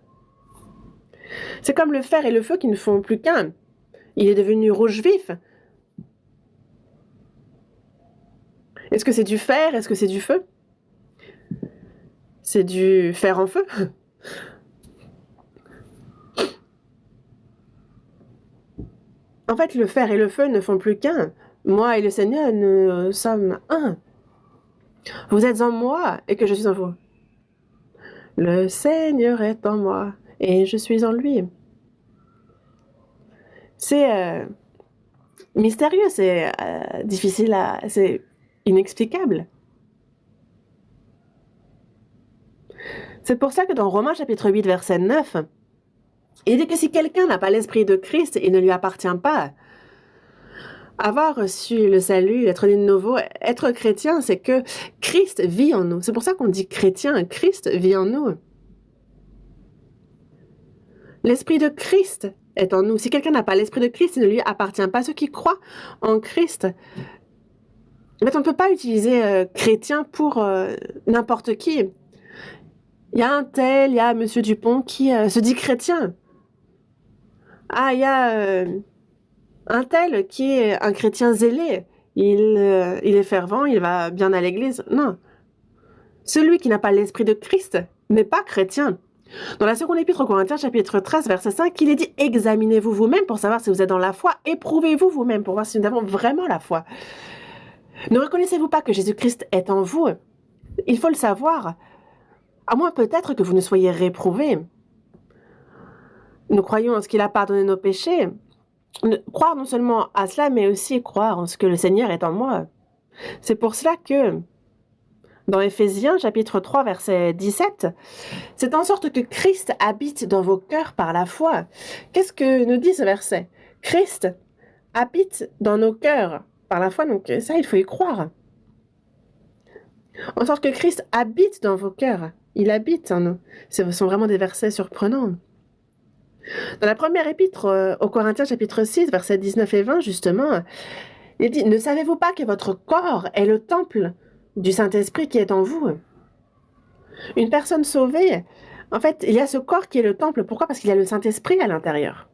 C'est comme le fer et le feu qui ne font plus qu'un. Il est devenu rouge vif. Est-ce que c'est du fer? Est-ce que c'est du feu? C'est du fer en feu. En fait, le fer et le feu ne font plus qu'un. Moi et le Seigneur, nous sommes un. Vous êtes en moi et que je suis en vous. Le Seigneur est en moi et je suis en lui. C'est mystérieux, c'est difficile c'est inexplicable. C'est pour ça que dans Romains chapitre 8, verset 9, il dit que si quelqu'un n'a pas l'esprit de Christ, il ne lui appartient pas. Avoir reçu le salut, être né de nouveau, être chrétien, c'est que Christ vit en nous. C'est pour ça qu'on dit chrétien, Christ vit en nous. L'esprit de Christ est en nous. Si quelqu'un n'a pas l'esprit de Christ, il ne lui appartient pas. Ceux qui croient en Christ, en fait, on ne peut pas utiliser chrétien pour n'importe qui. Il y a un tel, il y a Monsieur Dupont qui se dit chrétien. Ah, il y a un tel qui est un chrétien zélé. Il est fervent, il va bien à l'église. Non. Celui qui n'a pas l'esprit de Christ n'est pas chrétien. Dans la seconde épître aux Corinthiens, chapitre 13, verset 5, il est dit « Examinez-vous vous-même pour savoir si vous êtes dans la foi. Éprouvez-vous vous-même pour voir si nous avons vraiment la foi. » Ne reconnaissez-vous pas que Jésus-Christ est en vous? Il faut le savoir. À moins peut-être que vous ne soyez réprouvés. nous croyons en ce qu'il a pardonné nos péchés, croire non seulement à cela, mais aussi croire en ce que le Seigneur est en moi. C'est pour cela que, dans Éphésiens chapitre 3, verset 17, c'est en sorte que Christ habite dans vos cœurs par la foi. Qu'est-ce que nous dit ce verset? Christ habite dans nos cœurs par la foi, donc ça, il faut y croire. En sorte que Christ habite dans vos cœurs. Il habite en nous. Ce sont vraiment des versets surprenants. Dans la première épître aux Corinthiens, chapitre 6, versets 19 et 20, justement, il dit « Ne savez-vous pas que votre corps est le temple du Saint-Esprit qui est en vous ?» Une personne sauvée, en fait, il y a ce corps qui est le temple. Pourquoi? Parce qu'il y a le Saint-Esprit à l'intérieur.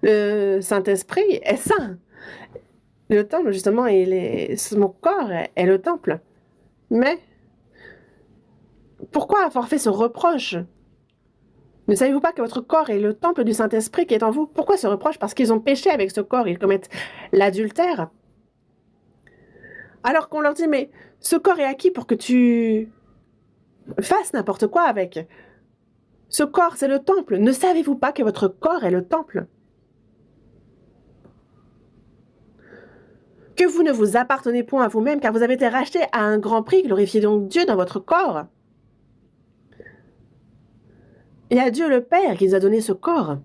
Le Saint-Esprit est saint. Le temple, justement, mon corps est le temple. Mais pourquoi avoir fait ce reproche? Ne savez-vous pas que votre corps est le temple du Saint-Esprit qui est en vous? Pourquoi ce reproche? Parce qu'ils ont péché avec ce corps, ils commettent l'adultère. Alors qu'on leur dit, mais ce corps est acquis pour que tu fasses n'importe quoi avec. Ce corps, c'est le temple. Ne savez-vous pas que votre corps est le temple? Que vous ne vous appartenez point à vous-même, car vous avez été rachetés à un grand prix. Glorifiez donc Dieu dans votre corps. Il y a Dieu le Père qui nous a donné ce corps.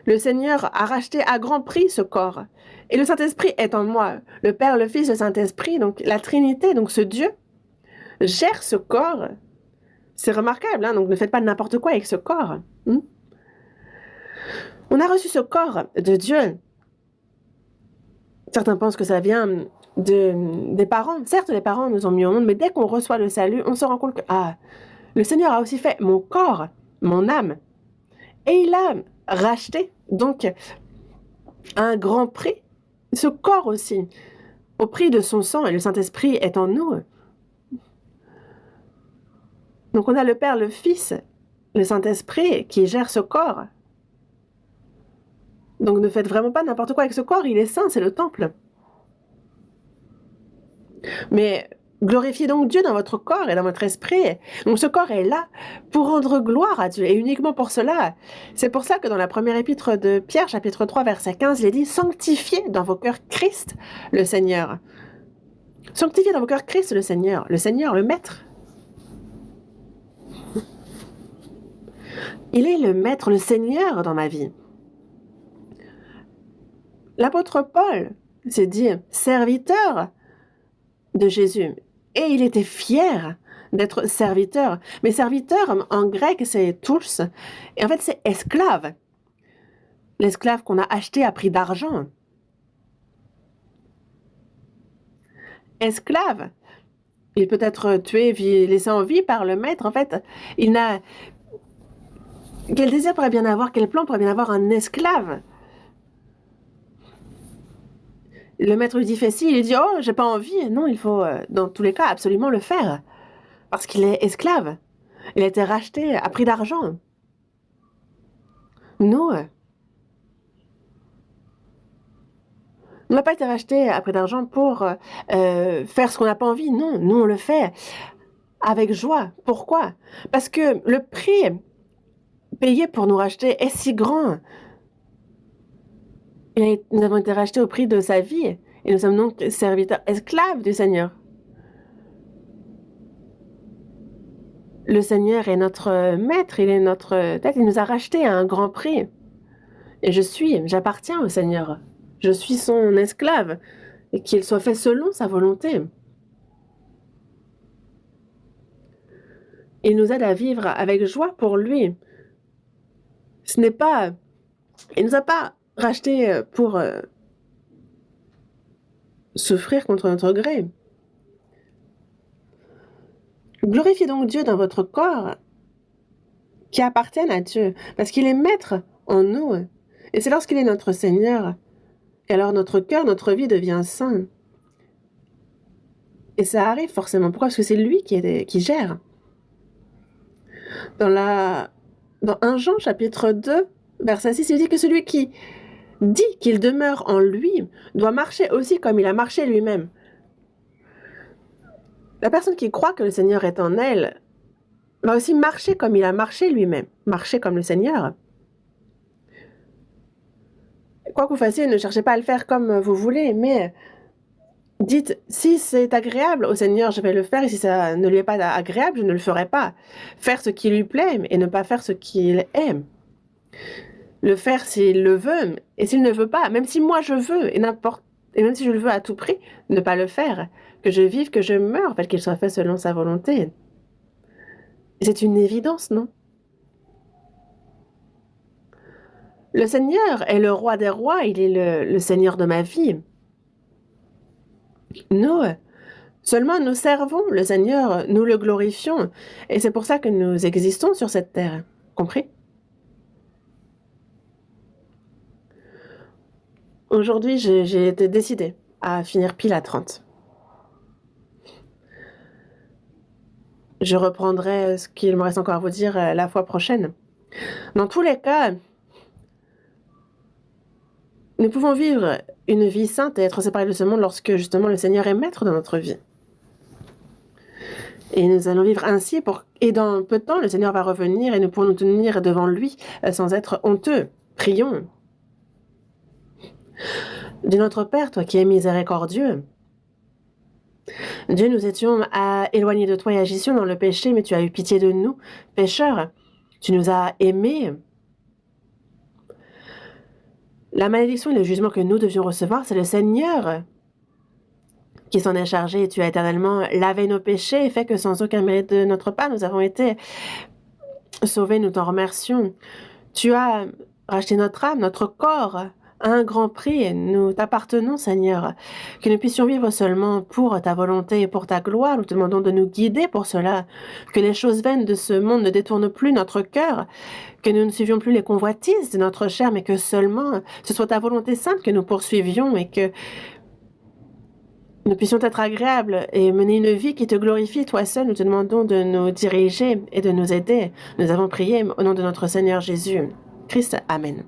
Le Seigneur a racheté à grand prix ce corps. Et le Saint-Esprit est en moi. Le Père, le Fils, le Saint-Esprit, donc la Trinité, donc ce Dieu, gère ce corps. C'est remarquable, hein? Donc ne faites pas n'importe quoi avec ce corps. On a reçu ce corps de Dieu. Certains pensent que ça vient des parents. Certes, les parents nous ont mis au monde, mais dès qu'on reçoit le salut, on se rend compte que le Seigneur a aussi fait mon corps, mon âme. Et il a racheté, donc, à un grand prix, ce corps aussi, au prix de son sang, et le Saint-Esprit est en nous. Donc on a le Père, le Fils, le Saint-Esprit qui gère ce corps. Donc ne faites vraiment pas n'importe quoi avec ce corps, il est saint, c'est le temple. Mais glorifiez donc Dieu dans votre corps et dans votre esprit. Donc ce corps est là pour rendre gloire à Dieu, et uniquement pour cela. C'est pour ça que dans la première épître de Pierre, chapitre 3, verset 15, il est dit « Sanctifiez dans vos cœurs Christ, le Seigneur. » Sanctifiez dans vos cœurs Christ, le Seigneur, le Maître. Il est le Maître, le Seigneur dans ma vie. L'apôtre Paul s'est dit serviteur de Jésus. Et il était fier d'être serviteur. Mais serviteur, en grec, c'est tous. Et en fait, c'est esclave. L'esclave qu'on a acheté à prix d'argent. Esclave. Il peut être tué, laissé en vie par le maître. En fait, il n'a... Quel désir pourrait bien avoir, quel plan pourrait bien avoir un esclave? Le maître lui dit fais ci, il dit oh, j'ai pas envie. Non, il faut, dans tous les cas, absolument le faire. Parce qu'il est esclave. Il a été racheté à prix d'argent. Nous, on n'a pas été racheté à prix d'argent pour faire ce qu'on n'a pas envie. Non, nous, on le fait avec joie. Pourquoi? Parce que le prix payé pour nous racheter est si grand. Nous avons été rachetés au prix de sa vie. Et nous sommes donc serviteurs, esclaves du Seigneur. Le Seigneur est notre maître, il est notre tête, il nous a rachetés à un grand prix. Et j'appartiens au Seigneur. Je suis son esclave, et qu'il soit fait selon sa volonté. Il nous aide à vivre avec joie pour lui. Il ne nous a pas rachetés pour souffrir contre notre gré. Glorifiez donc Dieu dans votre corps qui appartiennent à Dieu, parce qu'il est maître en nous. Et c'est lorsqu'il est notre Seigneur, et alors notre cœur, notre vie devient saint. Et ça arrive forcément. Pourquoi? Parce que c'est lui qui gère. Dans 1 Jean, chapitre 2, verset 6, il dit que celui qui dit qu'il demeure en lui doit marcher aussi comme il a marché lui-même. La personne qui croit que le Seigneur est en elle va aussi marcher comme il a marché lui-même, marcher comme le Seigneur. Quoi que vous fassiez, ne cherchez pas à le faire comme vous voulez, mais dites, si c'est agréable au Seigneur, je vais le faire, et si ça ne lui est pas agréable, je ne le ferai pas. Faire ce qui lui plaît et ne pas faire ce qu'il aime. Le faire s'il le veut, et s'il ne veut pas, même si moi je veux, et même si je le veux à tout prix, ne pas le faire. Que je vive, que je meure, qu'il soit fait selon sa volonté. C'est une évidence, non? Le Seigneur est le roi des rois, il est le Seigneur de ma vie. Nous, seulement nous servons le Seigneur, nous le glorifions, et c'est pour ça que nous existons sur cette terre. Compris? Aujourd'hui, j'ai été décidée à finir pile à 30. Je reprendrai ce qu'il me reste encore à vous dire la fois prochaine. Dans tous les cas, nous pouvons vivre une vie sainte et être séparés de ce monde lorsque justement le Seigneur est maître de notre vie. Et nous allons vivre ainsi et dans peu de temps, le Seigneur va revenir et nous pourrons nous tenir devant lui sans être honteux. Prions. Dieu notre Père, toi qui es miséricordieux, Dieu, nous étions éloignés de toi et agissions dans le péché, mais tu as eu pitié de nous, pécheurs. Tu nous as aimés. La malédiction et le jugement que nous devions recevoir, c'est le Seigneur qui s'en est chargé. Et tu as éternellement lavé nos péchés et fait que sans aucun mérite de notre part, nous avons été sauvés. Nous t'en remercions. Tu as racheté notre âme, notre corps, à un grand prix. Nous t'appartenons, Seigneur. Que nous puissions vivre seulement pour ta volonté et pour ta gloire. Nous te demandons de nous guider pour cela. Que les choses vaines de ce monde ne détournent plus notre cœur. Que nous ne suivions plus les convoitises de notre chair, mais que seulement ce soit ta volonté sainte que nous poursuivions et que nous puissions être agréables et mener une vie qui te glorifie, toi seul. Nous te demandons de nous diriger et de nous aider. Nous avons prié au nom de notre Seigneur Jésus. Christ, Amen.